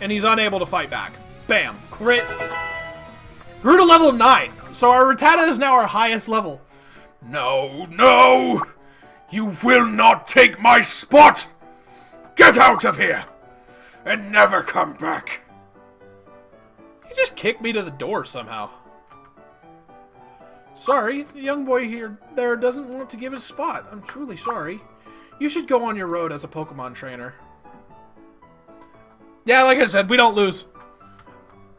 [SPEAKER 2] And he's unable to fight back. Bam. Crit. Grew to level 9. So, our Rattata is now our highest level.
[SPEAKER 3] No, no! You will not take my spot! Get out of here! And never come back!
[SPEAKER 2] He just kick me to the door somehow? Sorry, the young boy there doesn't want to give his spot. I'm truly sorry. You should go on your road as a Pokemon trainer. Yeah, like I said, we don't lose.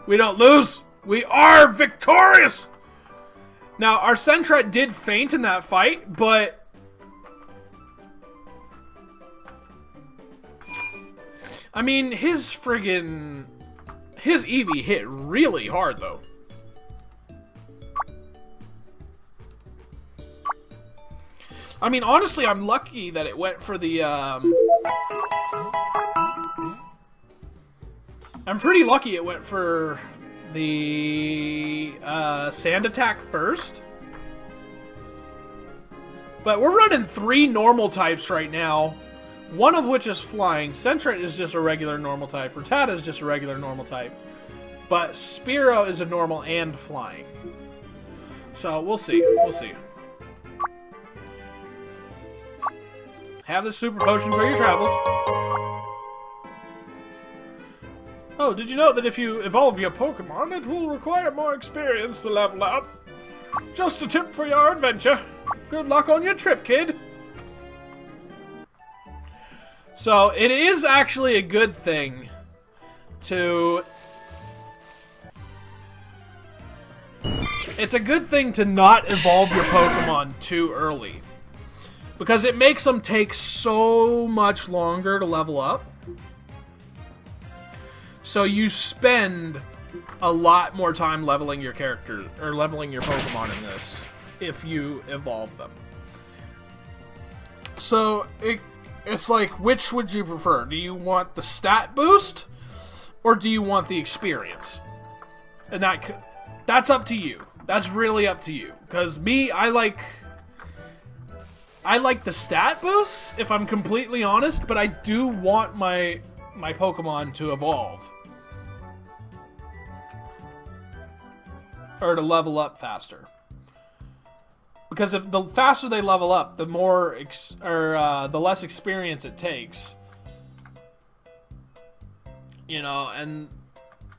[SPEAKER 2] We don't lose. We are victorious. Now, our Sentret did faint in that fight, but I mean, his Eevee hit really hard, though. I mean, honestly, I'm lucky that it went for the, I'm pretty lucky it went for the, Sand Attack first. But we're running 3 normal types right now. One of which is flying. Sentret is just a regular normal type. Rattata is just a regular normal type. But Spearow is a normal and flying. So, we'll see. We'll see. Have this super potion for your travels. Oh, did you know that if you evolve your Pokemon, it will require more experience to level up? Just a tip for your adventure. Good luck on your trip, kid. So, it is actually a good thing to... It's a good thing to not evolve your Pokemon too early. Because it makes them take so much longer to level up. So you spend a lot more time leveling your character, or leveling your Pokemon in this, if you evolve them. So, it's like, which would you prefer? Do you want the stat boost, or do you want the experience? And that's up to you. That's really up to you. Because me, I like the stat boosts, if I'm completely honest, but I do want my Pokemon to evolve. Or to level up faster. Because if the faster they level up, the more the less experience it takes. You know, and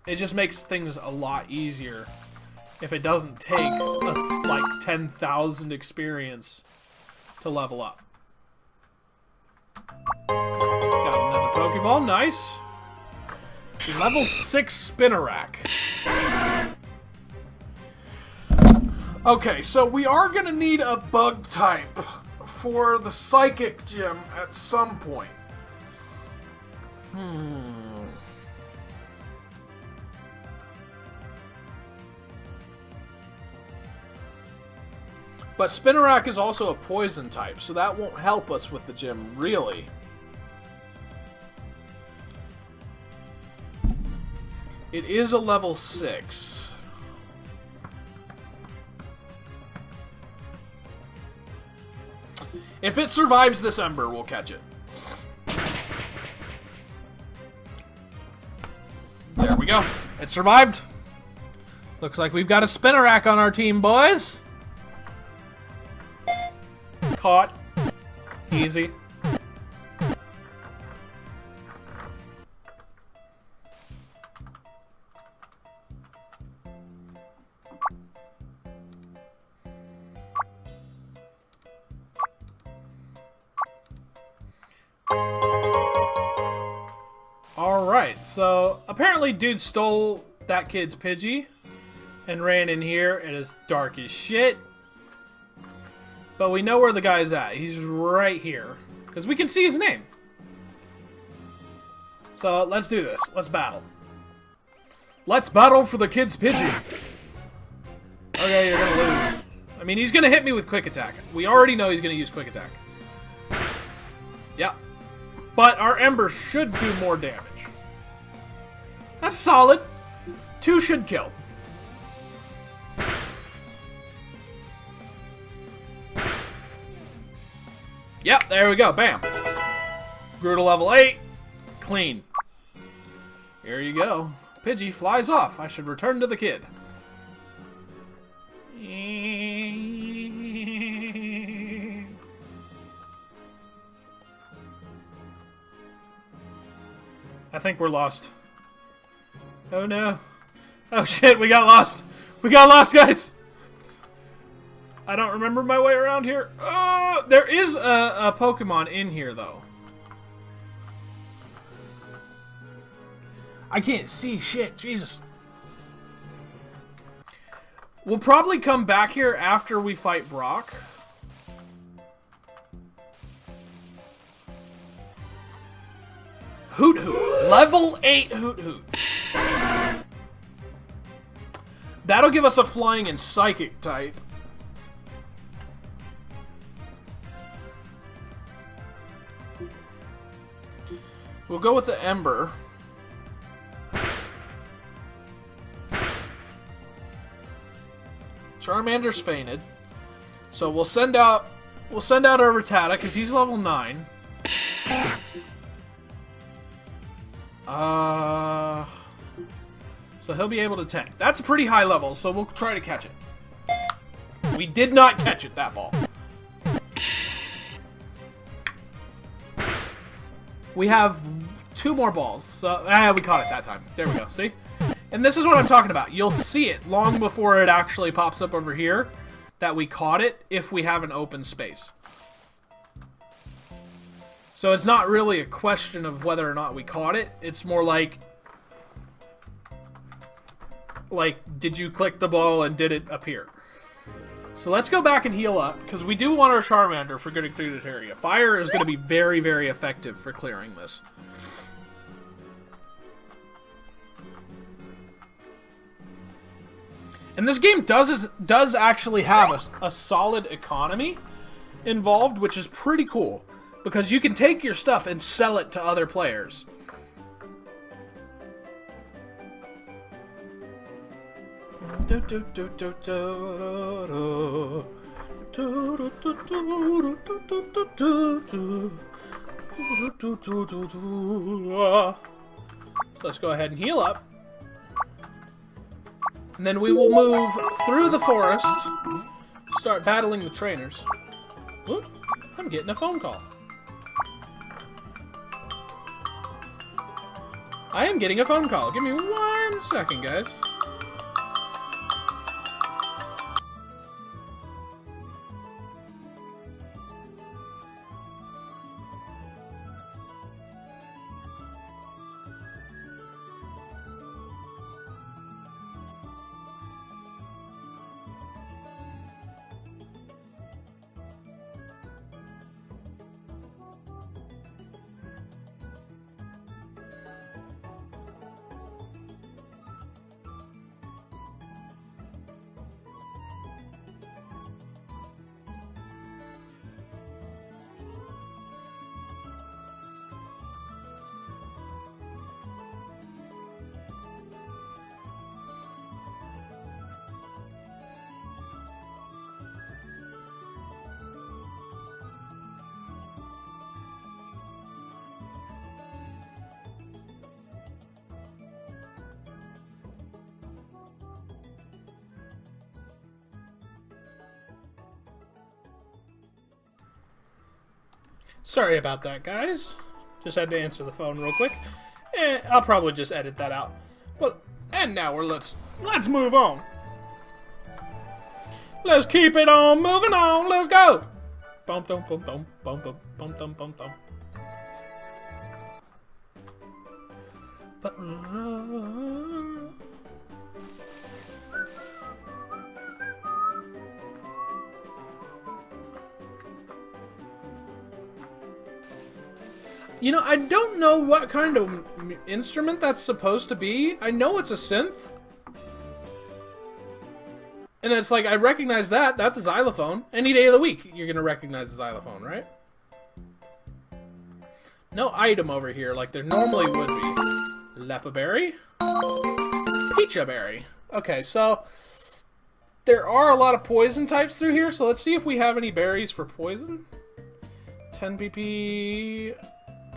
[SPEAKER 2] it just makes things a lot easier if it doesn't take like 10,000 experience to level up. Got another Pokeball, nice. Level 6 Spinarak. Okay, so we are gonna need a bug type for the Psychic Gym at some point. But Spinarak is also a poison type, so that won't help us with the gym, really. It is a level 6. If it survives this Ember, we'll catch it. There we go. It survived. Looks like we've got a Spinarak on our team, boys. Caught. Easy. Alright, so apparently dude stole that kid's Pidgey and ran in here. It is dark as shit. But we know where the guy's at. He's right here. Because we can see his name. So, let's do this. Let's battle. Let's battle for the kid's Pidgey. Okay, you're gonna lose. I mean, he's gonna hit me with Quick Attack. We already know he's gonna use Quick Attack. Yeah. But our Ember should do more damage. That's solid. 2 should kill. Yep, there we go. Bam. Grew to level 8. Clean. Here you go. Pidgey flies off. I should return to the kid. I think we're lost. Oh no. Oh shit, we got lost. We got lost, guys. I don't remember my way around here. There is a Pokemon in here, though. I can't see shit, Jesus. We'll probably come back here after we fight Brock. Hoot Hoot. Level 8 Hoot Hoot. That'll give us a flying and psychic type. We'll go with the Ember. Charmander's fainted. So we'll send out our Rattata because he's level 9. So he'll be able to tank. That's a pretty high level, so we'll try to catch it. We did not catch it, that ball. We have 2 more balls. So we caught it that time. There we go. See? And this is what I'm talking about. You'll see it long before it actually pops up over here that we caught it if we have an open space. So it's not really a question of whether or not we caught it. It's more like, did you click the ball and did it appear? So let's go back and heal up, because we do want our Charmander for getting through this area. Fire is going to be very, very effective for clearing this. And this game does actually have a solid economy involved, which is pretty cool. Because you can take your stuff and sell it to other players. So let's go ahead and heal up. And then we will move through the forest, start battling the trainers. Oop, I'm getting a phone call. I am getting a phone call. Give me 1 second, guys. Sorry about that, guys. Just had to answer the phone real quick. I'll probably just edit that out. Well, and now let's move on. Let's keep it on moving on. Let's go. Bum dum bum dum bum dum bum dum bum dum. You know, I don't know what kind of instrument that's supposed to be. I know it's a synth. And it's like, I recognize that. That's a xylophone. Any day of the week, you're going to recognize a xylophone, right? No item over here like there normally would be. Leppa berry. Pecha berry. Okay, so there are a lot of poison types through here. So let's see if we have any berries for poison. 10 PP...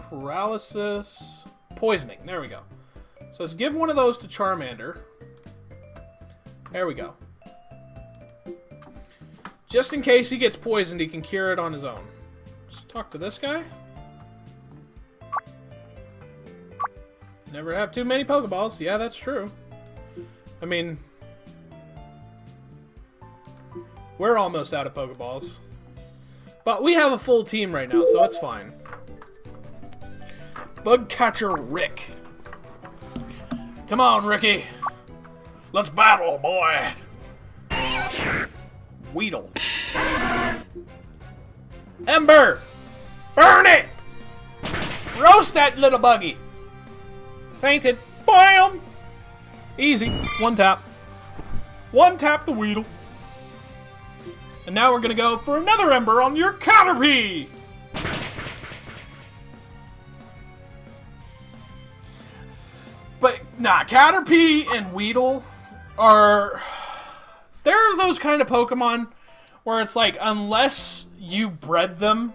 [SPEAKER 2] Paralysis, poisoning. There we go. So let's give one of those to Charmander. There we go. Just in case he gets poisoned, he can cure it on his own. Let's talk to this guy. Never have too many Pokeballs. Yeah, that's true. I mean, we're almost out of Pokeballs. But we have a full team right now, so it's fine. Bug Catcher Rick. Come on, Ricky.
[SPEAKER 3] Let's battle, boy.
[SPEAKER 2] Weedle. Ember! Burn it! Roast that little buggy. Fainted. Bam! Easy. One tap. One tap the Weedle. And now we're gonna go for another Ember on your Caterpie! But, nah, Caterpie and Weedle are... They're those kind of Pokemon where it's like, unless you bred them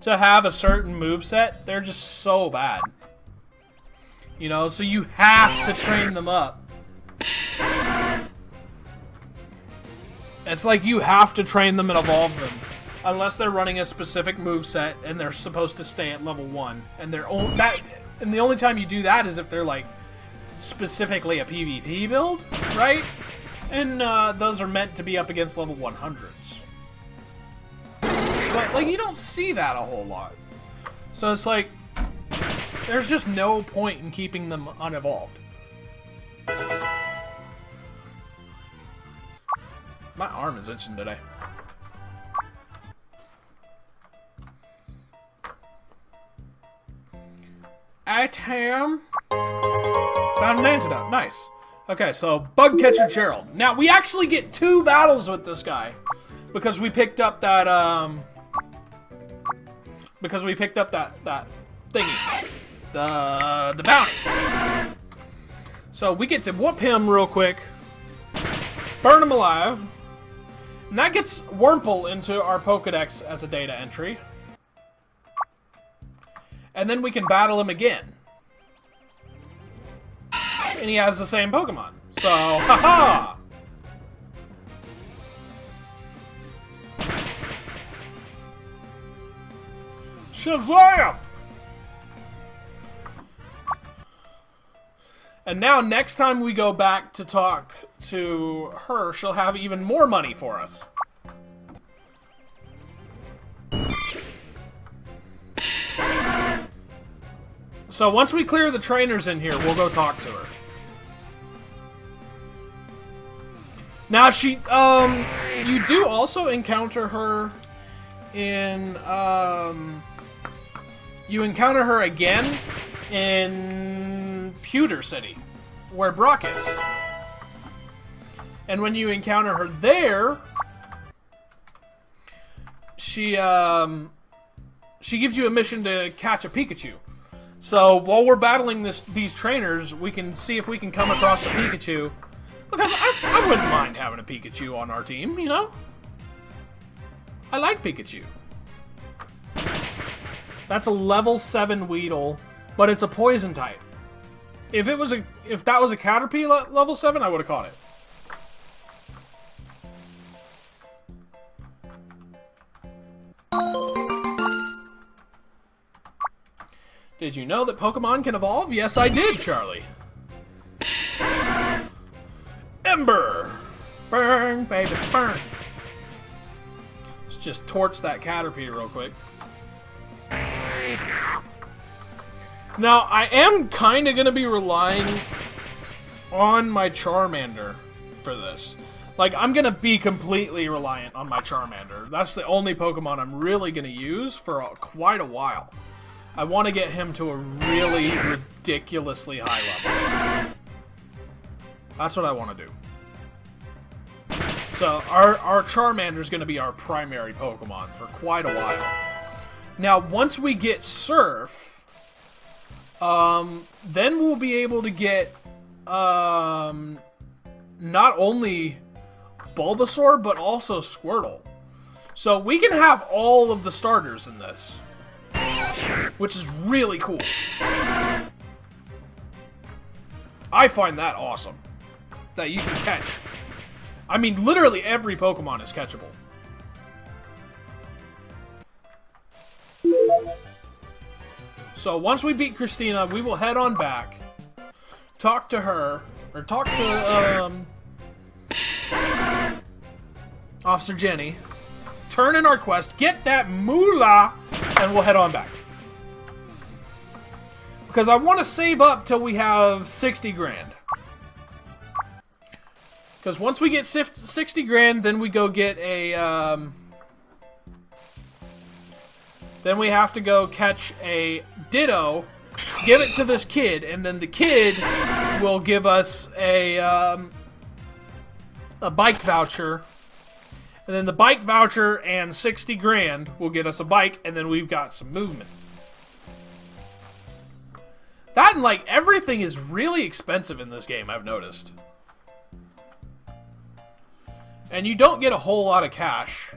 [SPEAKER 2] to have a certain moveset, they're just so bad. You know, so you have to train them up. It's like you have to train them and evolve them. Unless they're running a specific moveset and they're supposed to stay at level 1. And and the only time you do that is if they're like specifically a PvP build, right? And those are meant to be up against level 100s. But like you don't see that a whole lot. So it's like there's just no point in keeping them unevolved. My arm is itching today. Found an antidote. Nice. Okay, so Bug Catcher Gerald. Now we actually get 2 battles with this guy because we picked up that that thingy, the bounty. So we get to whoop him real quick, burn him alive, and that gets Wurmple into our Pokedex as a data entry. And then we can battle him again. And he has the same Pokemon. So, haha! Shazam! And now, next time we go back to talk to her, she'll have even more money for us. So once we clear the trainers in here, we'll go talk to her. Now you do also encounter her in, you encounter her again in Pewter City, where Brock is. And when you encounter her there, she gives you a mission to catch a Pikachu. So while we're battling these trainers, we can see if we can come across a Pikachu. Because I wouldn't mind having a Pikachu on our team, you know? I like Pikachu. That's a level 7 Weedle, but it's a poison type. If that was a Caterpie level 7, I would have caught it. Did you know that Pokemon can evolve? Yes, I did, Charlie. Ember! Burn, baby, burn! Let's just torch that Caterpie real quick. Now, I am kind of going to be relying on my Charmander for this. Like, I'm going to be completely reliant on my Charmander. That's the only Pokemon I'm really going to use for quite a while. I want to get him to a really ridiculously high level. That's what I want to do. So, our Charmander is going to be our primary Pokemon for quite a while. Now, once we get Surf, then we'll be able to get not only Bulbasaur, but also Squirtle. So we can have all of the starters in this, which is really cool. I find that awesome, that you can catch. I mean, literally every Pokemon is catchable. So once we beat Christina, we will head on back, talk to her, or talk to Officer Jenny, turn in our quest, get that moolah, and we'll head on back. Because I want to save up till we have 60 grand. Because once we get 60 grand, then we go get a, then we have to go catch a Ditto, give it to this kid, and then the kid will give us a bike voucher. And then the bike voucher and 60 grand will get us a bike, and then we've got some movement. That and, like, everything is really expensive in this game, I've noticed. And you don't get a whole lot of cash.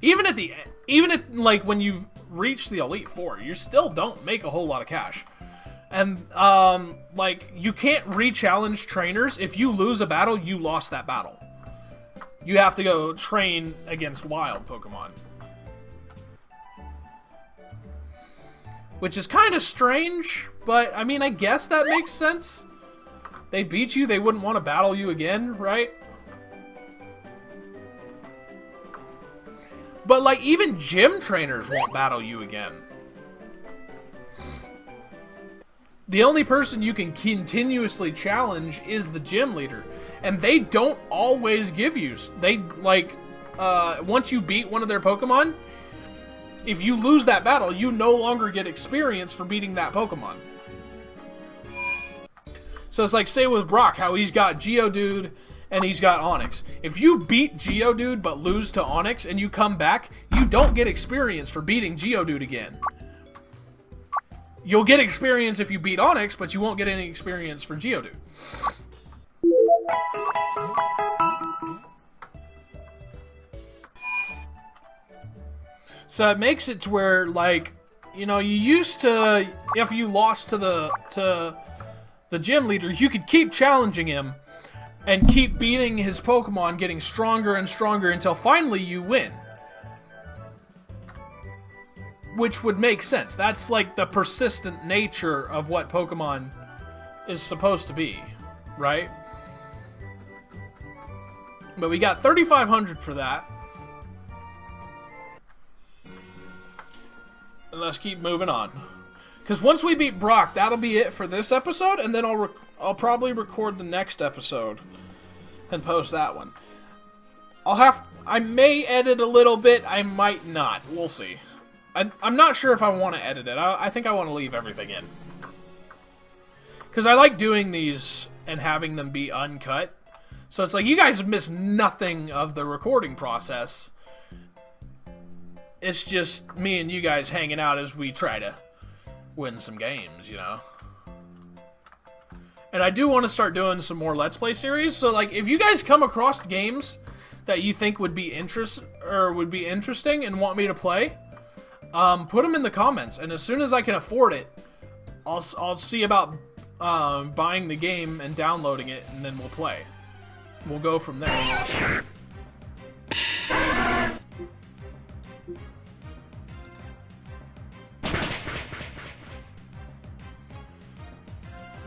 [SPEAKER 2] Even at like when you've reached the Elite Four, you still don't make a whole lot of cash. And like you can't re-challenge trainers. If you lose a battle, you lost that battle. You have to go train against wild Pokemon. Which is kind of strange, but I mean, I guess that makes sense. They beat you, they wouldn't want to battle you again, right? But, like, even gym trainers won't battle you again. The only person you can continuously challenge is the gym leader. And they don't always give you... They, like, once you beat one of their Pokemon, if you lose that battle, you no longer get experience for beating that Pokemon. So it's like, say with Brock, how he's got Geodude and he's got Onix. If you beat Geodude but lose to Onix and you come back, you don't get experience for beating Geodude again. You'll get experience if you beat Onix, but you won't get any experience for Geodude. So it makes it to where, like, you know, you used to, if you lost to the gym leader, you could keep challenging him and keep beating his Pokemon, getting stronger and stronger until finally you win. Which would make sense. That's like the persistent nature of what Pokemon is supposed to be, right? But we got 3,500 for that. And let's keep moving on. Because once we beat Brock, that'll be it for this episode, and then I'll probably record the next episode and post that one. I may edit a little bit, I might not. We'll see. I'm not sure if I want to edit it. I think I want to leave everything in. Because I like doing these and having them be uncut. So it's like, you guys have missed nothing of the recording process. It's just me and you guys hanging out as we try to win some games, you know? And I do want to start doing some more Let's Play series. So, like, if you guys come across games that you think would be interesting and want me to play, put them in the comments. And as soon as I can afford it, I'll see about buying the game and downloading it, and then we'll play. We'll go from there.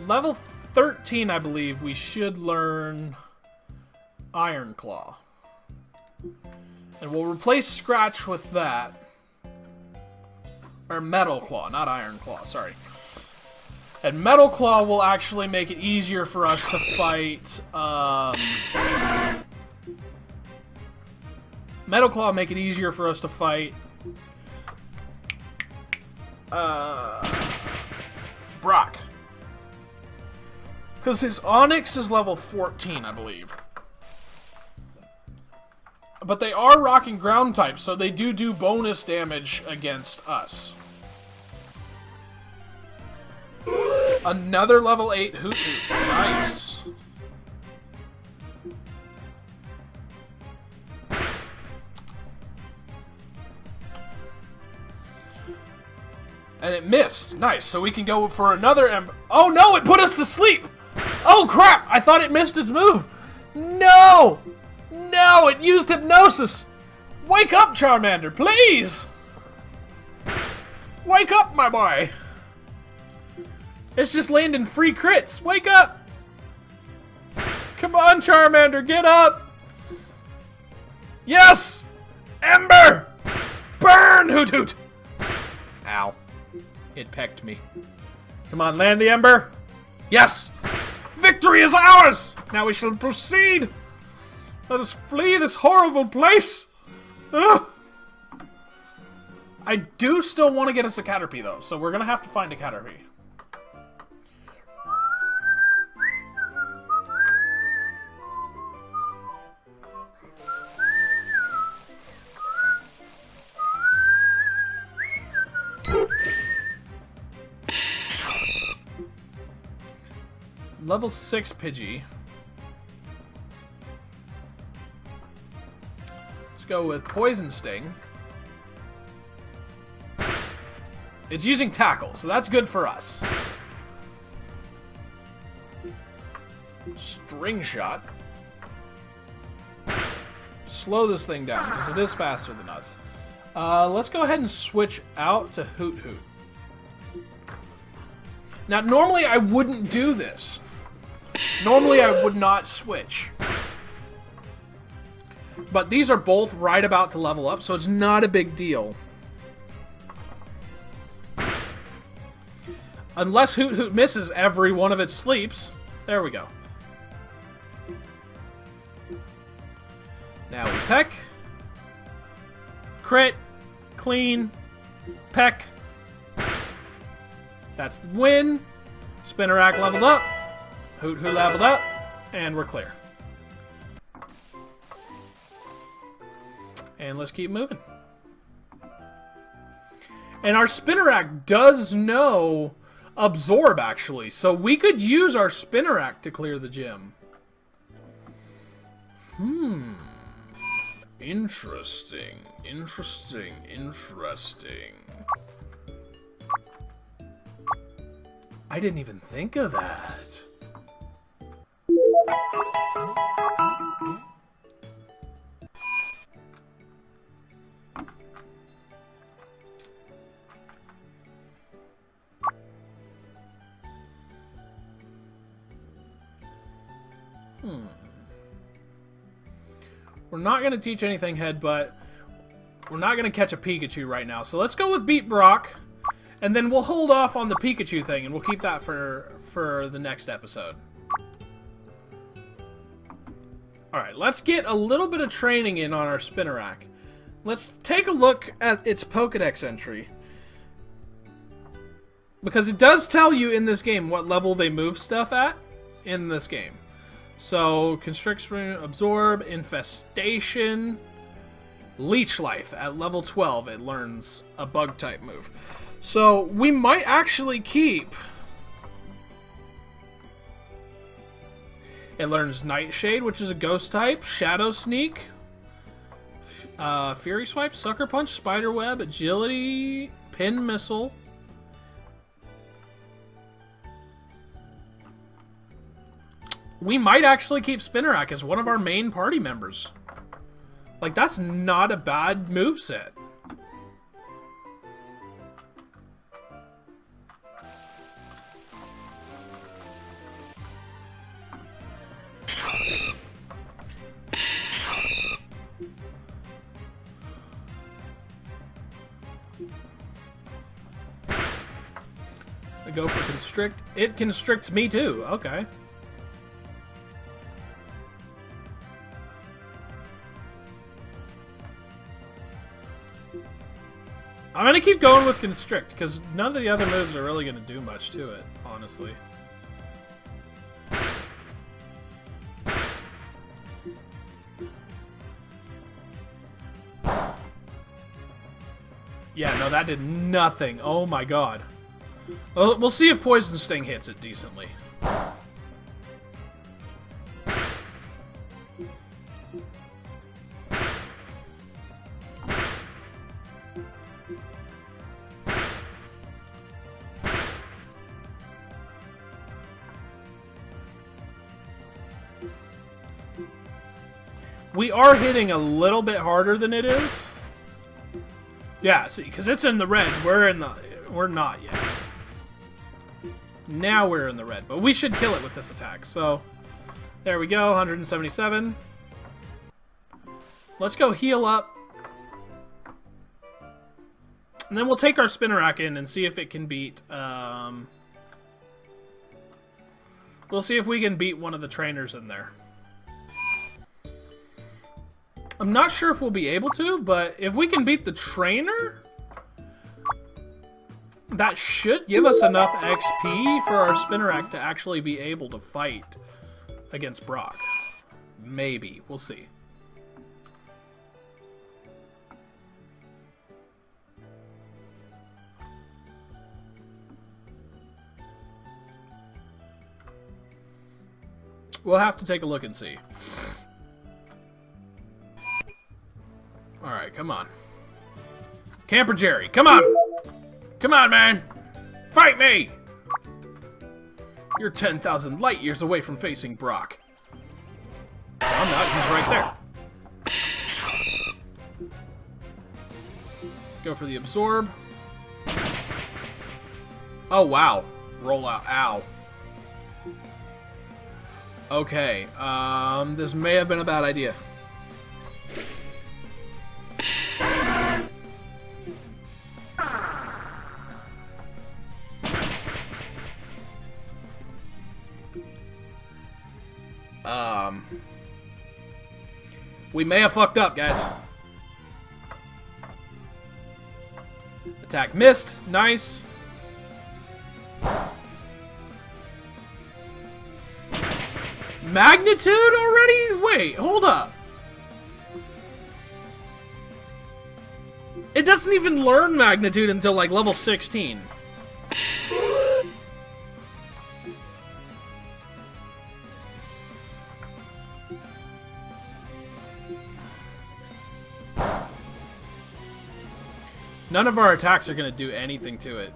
[SPEAKER 2] Level 13, I believe, we should learn Iron Claw. And we'll replace Scratch with that. Or Metal Claw, not Iron Claw, sorry. And Metal Claw will actually make it easier for us to fight, Metal Claw will make it easier for us to fight, Brock. Because his Onix is level 14, I believe. But they are rock and ground types, so they do bonus damage against us. Another level 8 Hoot Hoot. Nice. And it missed. Nice. So we can go for another Oh no, it put us to sleep! Oh crap! I thought it missed its move! No! No, it used hypnosis! Wake up, Charmander, please! Wake up, my boy! It's just landing free crits. Wake up! Come on, Charmander, get up! Yes! Ember! Burn, Hoot Hoot! Ow. It pecked me. Come on, land the Ember. Yes! Victory is ours! Now we shall proceed! Let us flee this horrible place! Ugh. I do still want to get us a Caterpie, though, so we're gonna have to find a Caterpie. Level 6 Pidgey. Let's go with Poison Sting. It's using Tackle, so that's good for us. String Shot. Slow this thing down, because it is faster than us. Let's go ahead and switch out to Hoot Hoot. Now, normally I wouldn't do this. Normally I would not switch. But these are both right about to level up, so it's not a big deal. Unless Hoot Hoot misses every one of its sleeps. There we go. Now we peck. Crit. Clean. Peck. That's the win. Spinarak leveled up. Hoot Hoot leveled up. And we're clear. And let's keep moving. And our Spinarak does know Absorb, actually. So we could use our Spinarak to clear the gym. Interesting. Interesting. Interesting. I didn't even think of that. We're not going to teach anything head, but we're not going to catch a Pikachu right now. So let's go with Beat Brock, and then we'll hold off on the Pikachu thing, and we'll keep that for the next episode. Alright, let's get a little bit of training in on our Spinarak. Let's take a look at its Pokedex entry. Because it does tell you in this game what level they move stuff at in this game. So, Constrict, Absorb, Infestation, Leech Life. At level 12, it learns a Bug-type move. So, we might actually keep... It learns Nightshade, which is a Ghost-type, Shadow Sneak, Fury Swipe, Sucker Punch, Spider Web, Agility, Pin Missile... We might actually keep Spinarak as one of our main party members. Like, that's not a bad moveset. I go for Constrict. It constricts me too. Okay. I'm going to keep going with Constrict, because none of the other moves are really going to do much to it, honestly. Yeah, no, that did nothing. Oh my god. Well, we'll see if Poison Sting hits it decently. We are hitting a little bit harder than it is. Yeah, see, because it's in the red. We're not yet. Now we're in the red, but we should kill it with this attack. So There we go, 177. Let's go heal up. And then we'll take our Spinarak in and see if it can beat... we'll see if we can beat one of the trainers in there. I'm not sure if we'll be able to, but if we can beat the trainer... that should give us enough XP for our Spinarak to actually be able to fight against Brock. Maybe. We'll see. We'll have to take a look and see. Alright, come on. Camper Jerry, come on! Come on, man! Fight me! You're 10,000 light years away from facing Brock. No, I'm not, he's right there. Go for the absorb. Oh, wow. Roll out. Ow. Okay, this may have been a bad idea. We may have fucked up, guys. Attack missed. Nice. Magnitude already? Wait, hold up. It doesn't even learn magnitude until like level 16. None of our attacks are going to do anything to it.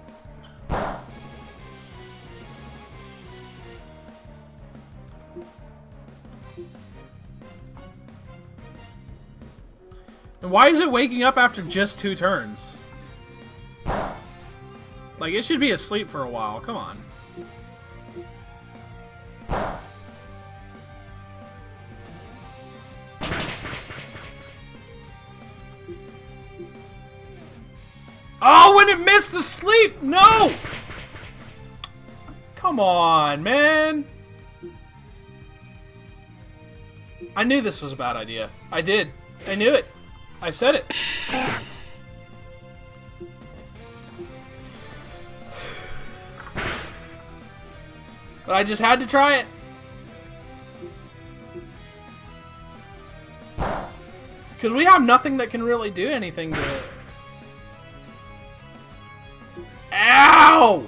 [SPEAKER 2] And why is it waking up after just 2 turns? Like, it should be asleep for a while. Come on. Oh, when it missed the sleep! No! Come on, man. I knew this was a bad idea. I did. I knew it. I said it. But I just had to try it. Because we have nothing that can really do anything to it. Ow!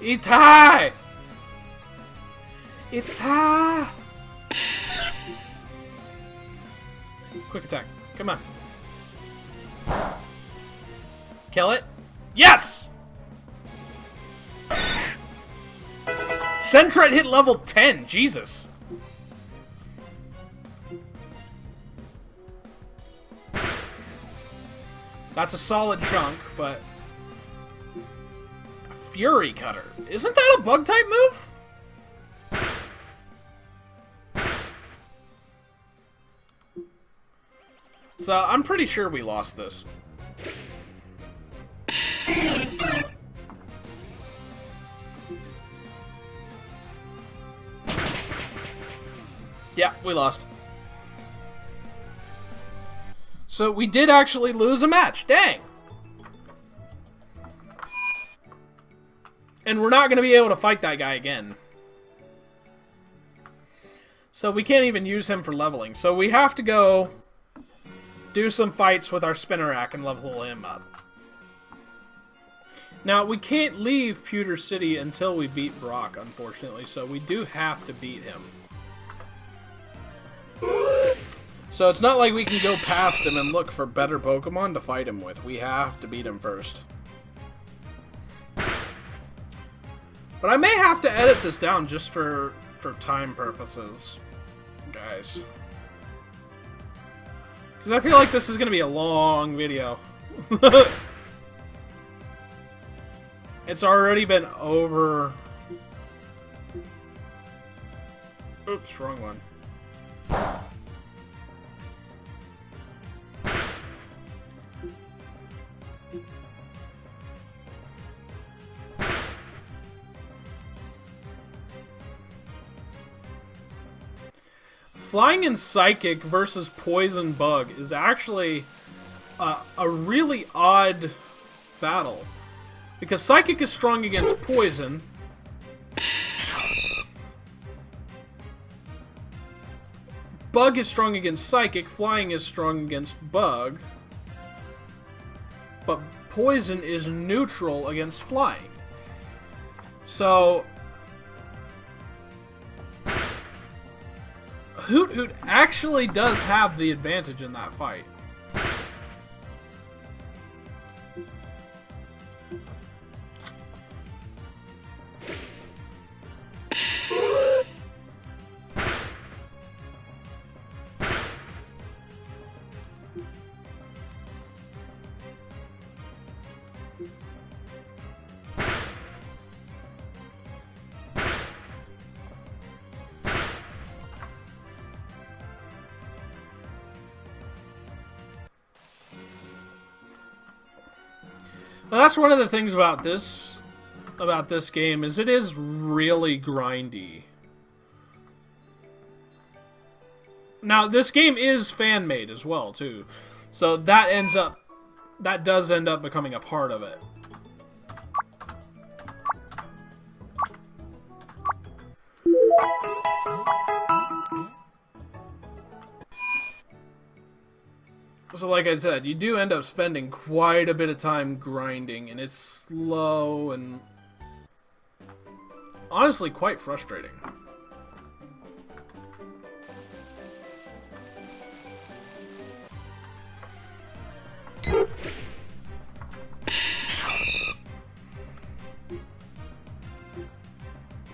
[SPEAKER 2] Itai! Itai! Quick attack. Come on. Kill it. Yes! Sentret hit level 10. Jesus. That's a solid chunk, but... Fury Cutter. Isn't that a bug type move? So, I'm pretty sure we lost this. Yeah, we lost. So, we did actually lose a match. Dang! And we're not going to be able to fight that guy again. So, we can't even use him for leveling. So, we have to go... do some fights with our Spinarak and level him up. Now, we can't leave Pewter City until we beat Brock, unfortunately, so we do have to beat him. So it's not like we can go past him and look for better Pokemon to fight him with. We have to beat him first. But I may have to edit this down just for time purposes, guys. Because I feel like this is going to be a long video. It's already been over Oops, wrong one. Flying and Psychic versus Poison Bug is actually a really odd battle. Because Psychic is strong against Poison. Bug is strong against Psychic. Flying is strong against Bug. But Poison is neutral against Flying. So Hoot Hoot actually does have the advantage in that fight. Well, that's one of the things about this game is it is really grindy. Now, this game is fan-made as well, too. So that does end up becoming a part of it. So like I said, you do end up spending quite a bit of time grinding, and it's slow and honestly quite frustrating.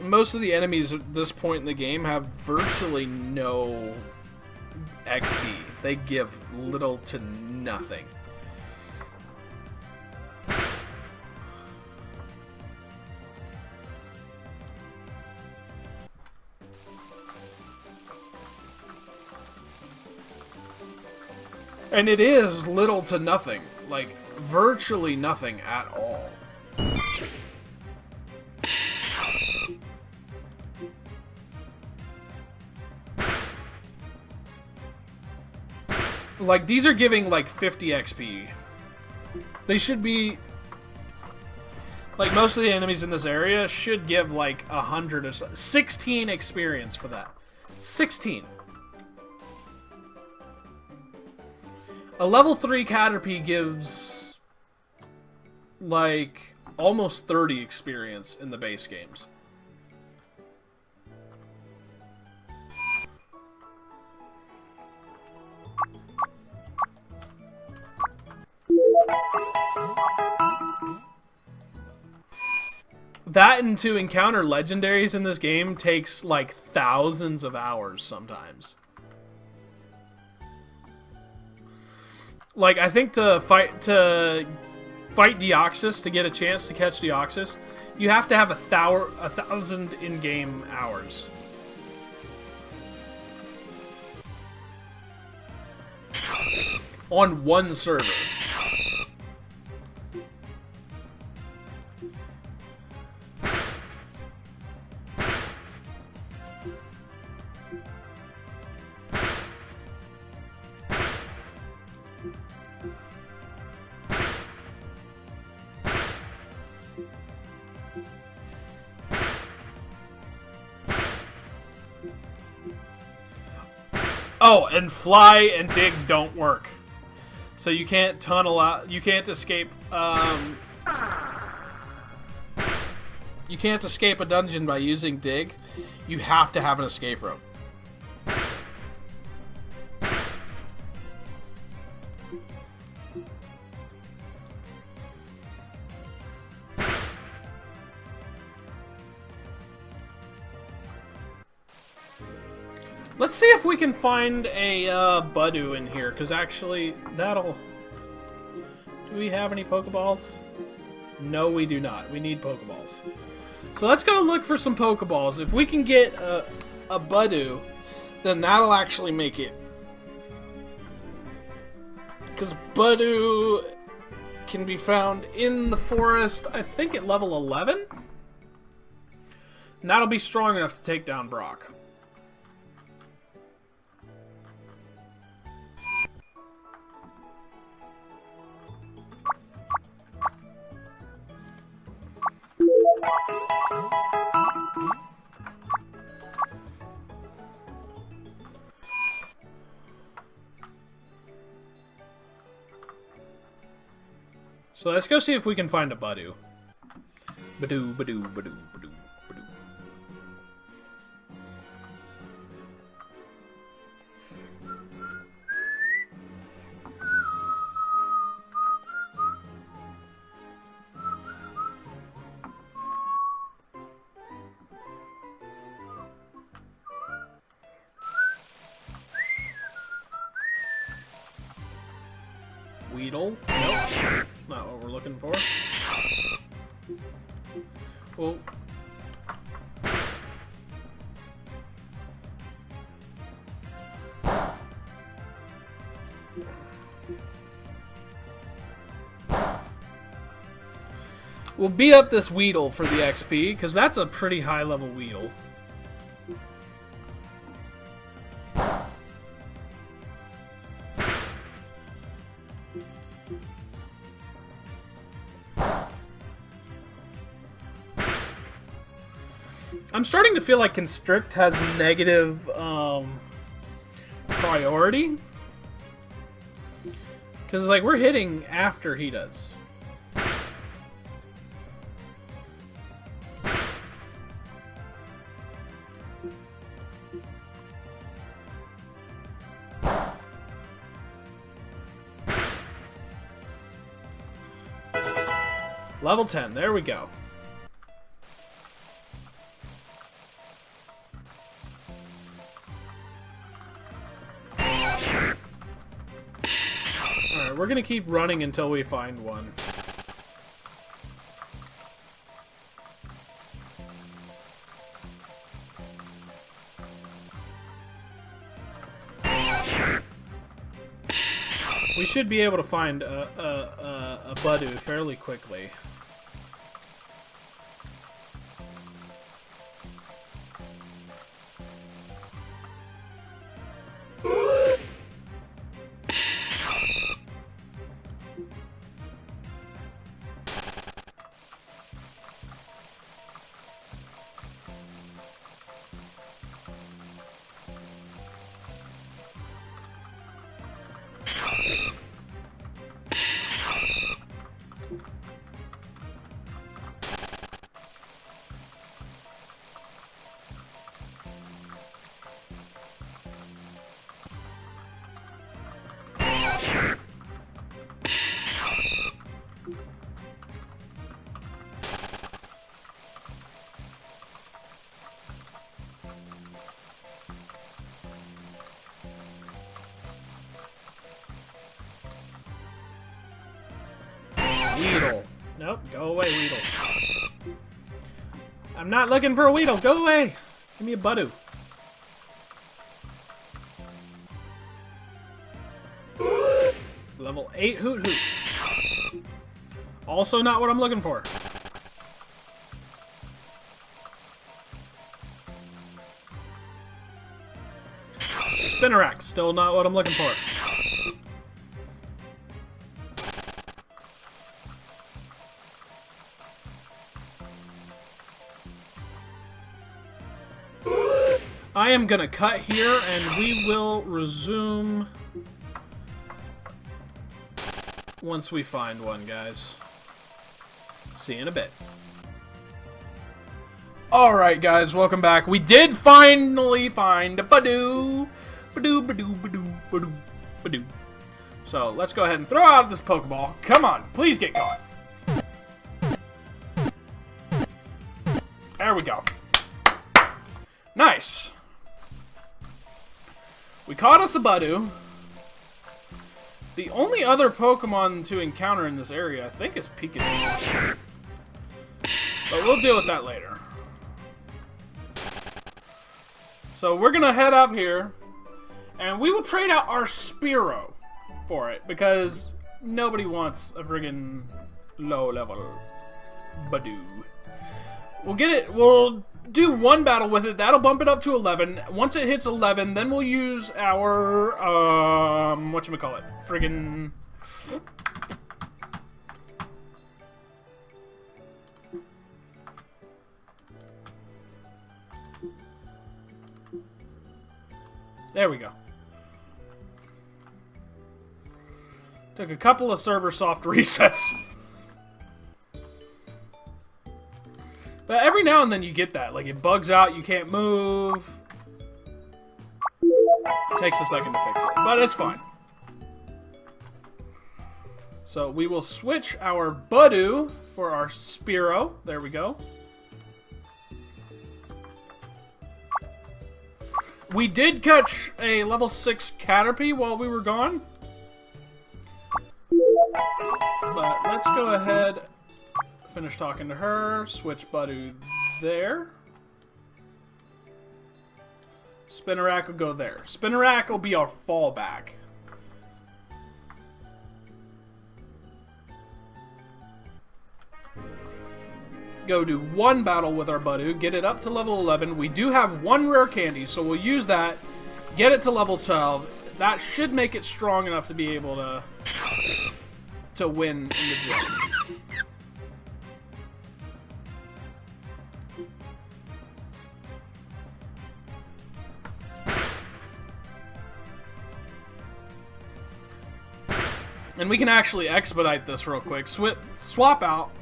[SPEAKER 2] Most of the enemies at this point in the game have virtually no XP. They give little to nothing. And it is little to nothing. Like, virtually nothing at all. Like, these are giving, like, 50 XP. They should be... Like, most of the enemies in this area should give, like, 100 or so. 16 experience for that. 16. A level 3 Caterpie gives, like, almost 30 experience in the base games. That and to encounter legendaries in this game takes like thousands of hours sometimes. Like, I think to fight Deoxys, to get a chance to catch Deoxys, you have to have 1,000 in-game hours. On one server. Oh, and fly and dig don't work. So you can't tunnel out, you can't escape, you can't escape a dungeon by using dig. You have to have an escape rope. Let's see if we can find a Budew in here, because actually, that'll... Do we have any Pokeballs? No, we do not. We need Pokeballs. So let's go look for some Pokeballs. If we can get a Budew, then that'll actually make it. Because Budew can be found in the forest, I think at level 11? And that'll be strong enough to take down Brock. So let's go see if we can find a Budew. Budew, Budew, Budew, Budew, Budew. Weedle? Nope. Not what we're looking for. Oh. We'll beat up this Weedle for the XP, because that's a pretty high level Weedle. I'm starting to feel like Constrict has negative priority. Because, like, we're hitting after he does. Level 10, there we go. Alright, we're gonna keep running until we find one. We should be able to find a Budew fairly quickly. Weedle. Nope, go away, Weedle. I'm not looking for a Weedle. Go away. Give me a Budew. Level 8 Hoot Hoot. Also not what I'm looking for. Spinarak. Still not what I'm looking for. I am gonna cut here, and we will resume once we find one, guys. See you in a bit. Alright, guys, welcome back. We did finally find a Budew. Budew, Budew, Budew, Budew, Budew. So, let's go ahead and throw out this Pokeball. Come on, please get caught. There we go. Nice. We caught us a Budew. The only other Pokemon to encounter in this area, I think, is Pikachu. But we'll deal with that later. So we're gonna head up here, and we will trade out our Spearow for it, because nobody wants a friggin' low-level Badoo. We'll get it, we'll do one battle with it, that'll bump it up to 11. Once it hits 11, then we'll use our, whatchamacallit, friggin'... There we go. Took a couple of server soft resets. But every now and then you get that. Like, it bugs out, you can't move. It takes a second to fix it, but it's fine. So we will switch our Badoo for our Spearow. There we go. We did catch a level 6 Caterpie while we were gone. But let's go ahead, finish talking to her, switch Badoo there. Spinarak will go there. Spinarak will be our fallback. Go do one battle with our Badoo, get it up to level 11. We do have one rare candy, so we'll use that, get it to level 12. That should make it strong enough to be able to win in the gym. And we can actually expedite this real quick. Swap out.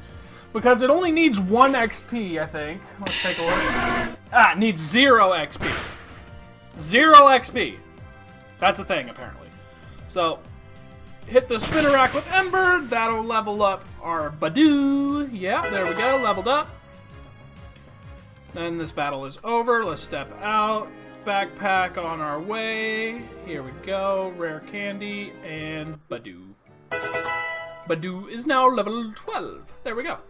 [SPEAKER 2] Because it only needs 1 XP, I think. Let's take a look. Ah, it needs 0 XP. 0 XP. That's a thing, apparently. So, hit the Spinarak with Ember. That'll level up our Badoo. Yeah, there we go. Leveled up. Then this battle is over. Let's step out. Backpack on our way. Here we go. Rare candy and Badoo. Badoo is now level 12. There we go.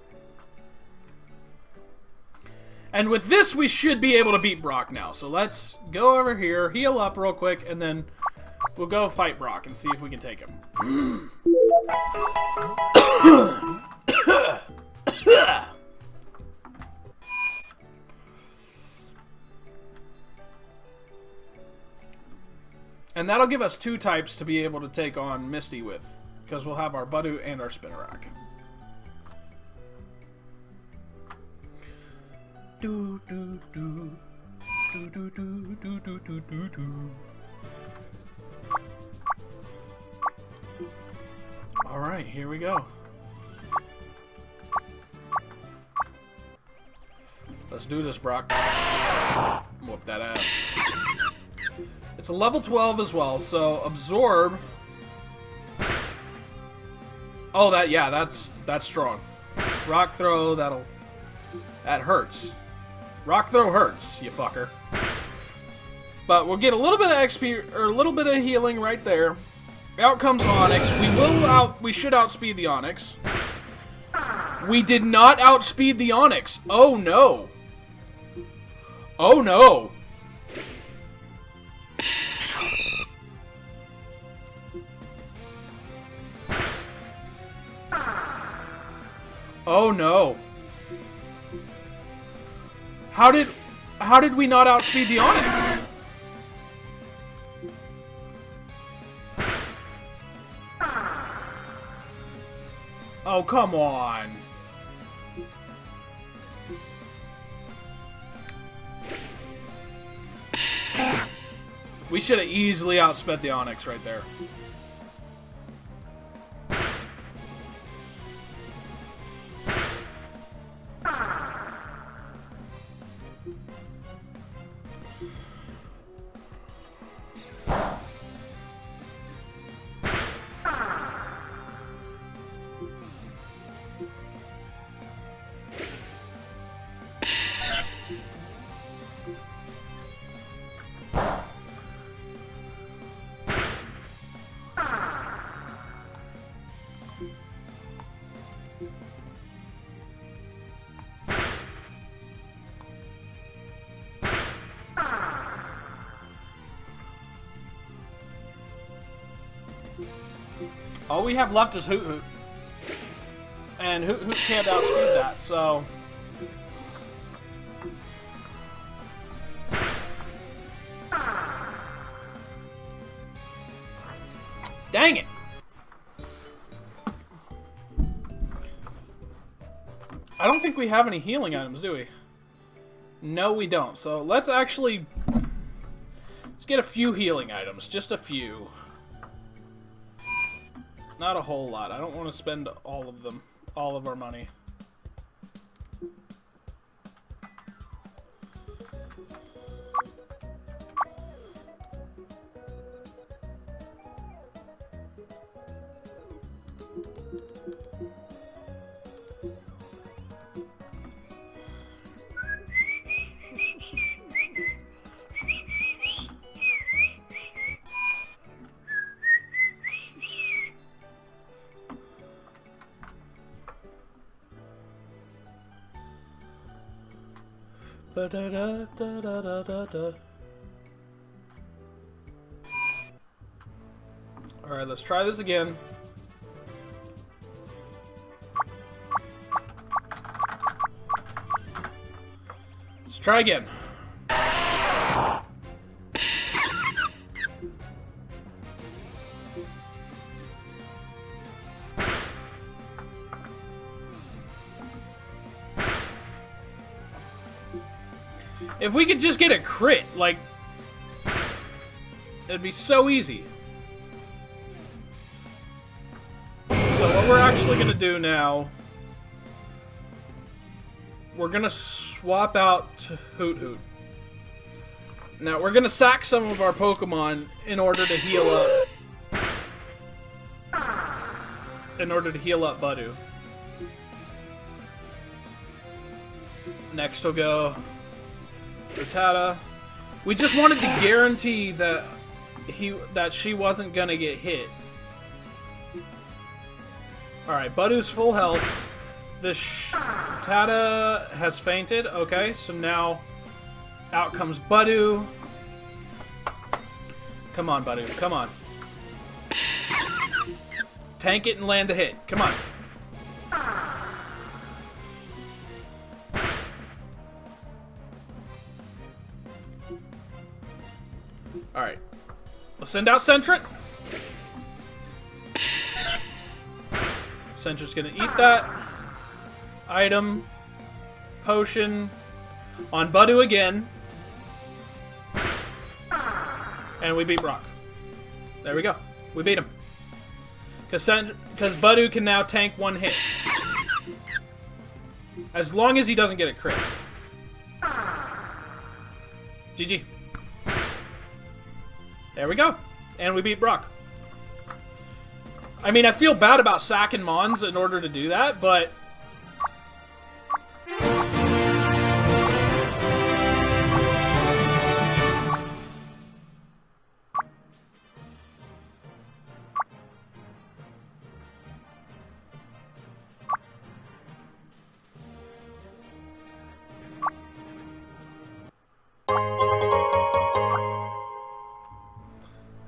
[SPEAKER 2] And with this, we should be able to beat Brock now. So let's go over here, heal up real quick, and then we'll go fight Brock and see if we can take him. And that'll give us 2 types to be able to take on Misty with, because we'll have our Badoo and our Spinarak. Do do do do do do do do do do do. All right, here we go. Let's do this, Brock. Whoop that ass. It's a level 12 as well, so absorb. Oh, that's strong. Rock throw, that hurts. Rock throw hurts, you fucker. But we'll get a little bit of XP, or a little bit of healing right there. Out comes Onix. We should outspeed the Onix. We did not outspeed the Onix. Oh no. Oh no. Oh no. How did we not outspeed the Onix? Oh, come on. We should have easily outsped the Onix right there. All we have left is Hoot Hoot. And Hoot Hoot can't outspeed that, so... Dang it! I don't think we have any healing items, do we? No, we don't. So let's actually... Let's get a few healing items. Just a few. Not a whole lot. I don't want to spend all of them. All of our money. Alright, let's try this again. Let's try again. If we could just get a crit, like, it'd be so easy. So what we're actually going to do now, we're going to swap out to Hoot Hoot. Now, we're going to sack some of our Pokemon in order to heal up. In order to heal up Budew. Next we'll go... Rattata. We just wanted to guarantee that she wasn't gonna get hit. Alright, Budew's full health. This Rattata has fainted. Okay, so now out comes Budew. Come on, Budew. Come on. Tank it and land the hit. Come on. Alright. We'll send out Sentret. Sentret's gonna eat that. Item. Potion. On Budew again. And we beat Brock. There we go. We beat him. Because Budew can now tank one hit. As long as he doesn't get a crit. GG. There we go. And we beat Brock. I mean, I feel bad about sacking Mons in order to do that, but...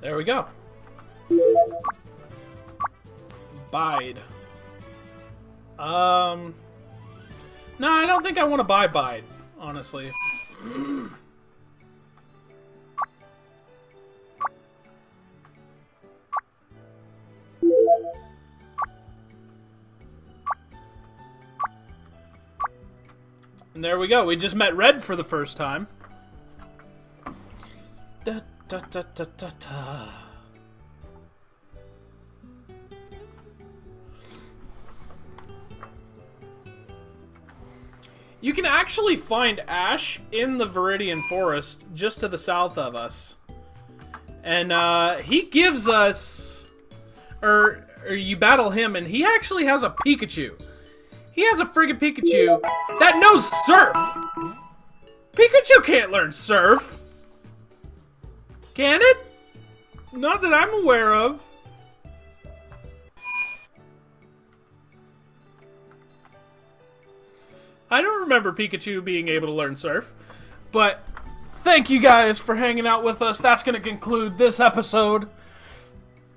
[SPEAKER 2] There we go. Bide. No, I don't think I want to buy Bide, honestly. And there we go. We just met Red for the first time. Da, da, da, da, da, da. You can actually find Ash in the Viridian Forest, just to the south of us. And he gives us... Or you battle him, and he actually has a Pikachu. He has a friggin' Pikachu that knows Surf! Pikachu can't learn Surf! Can it? Not that I'm aware of. I don't remember Pikachu being able to learn Surf. But thank you guys for hanging out with us. That's going to conclude this episode.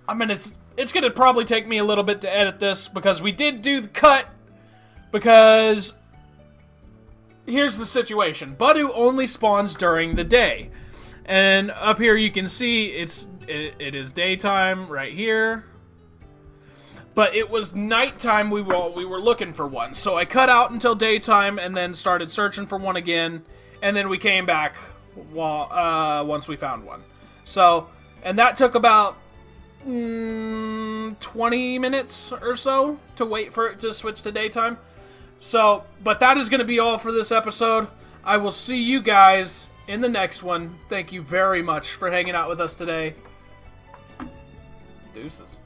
[SPEAKER 2] I mean, it's going to probably take me a little bit to edit this because we did do the cut because here's the situation. Budew only spawns during the day. And up here you can see it is daytime right here. But it was nighttime we were looking for one. So I cut out until daytime and then started searching for one again. And then we came back once we found one. So, and that took about 20 minutes or so to wait for it to switch to daytime. So, but that is going to be all for this episode. I will see you guys in the next one. Thank you very much for hanging out with us today. Deuces.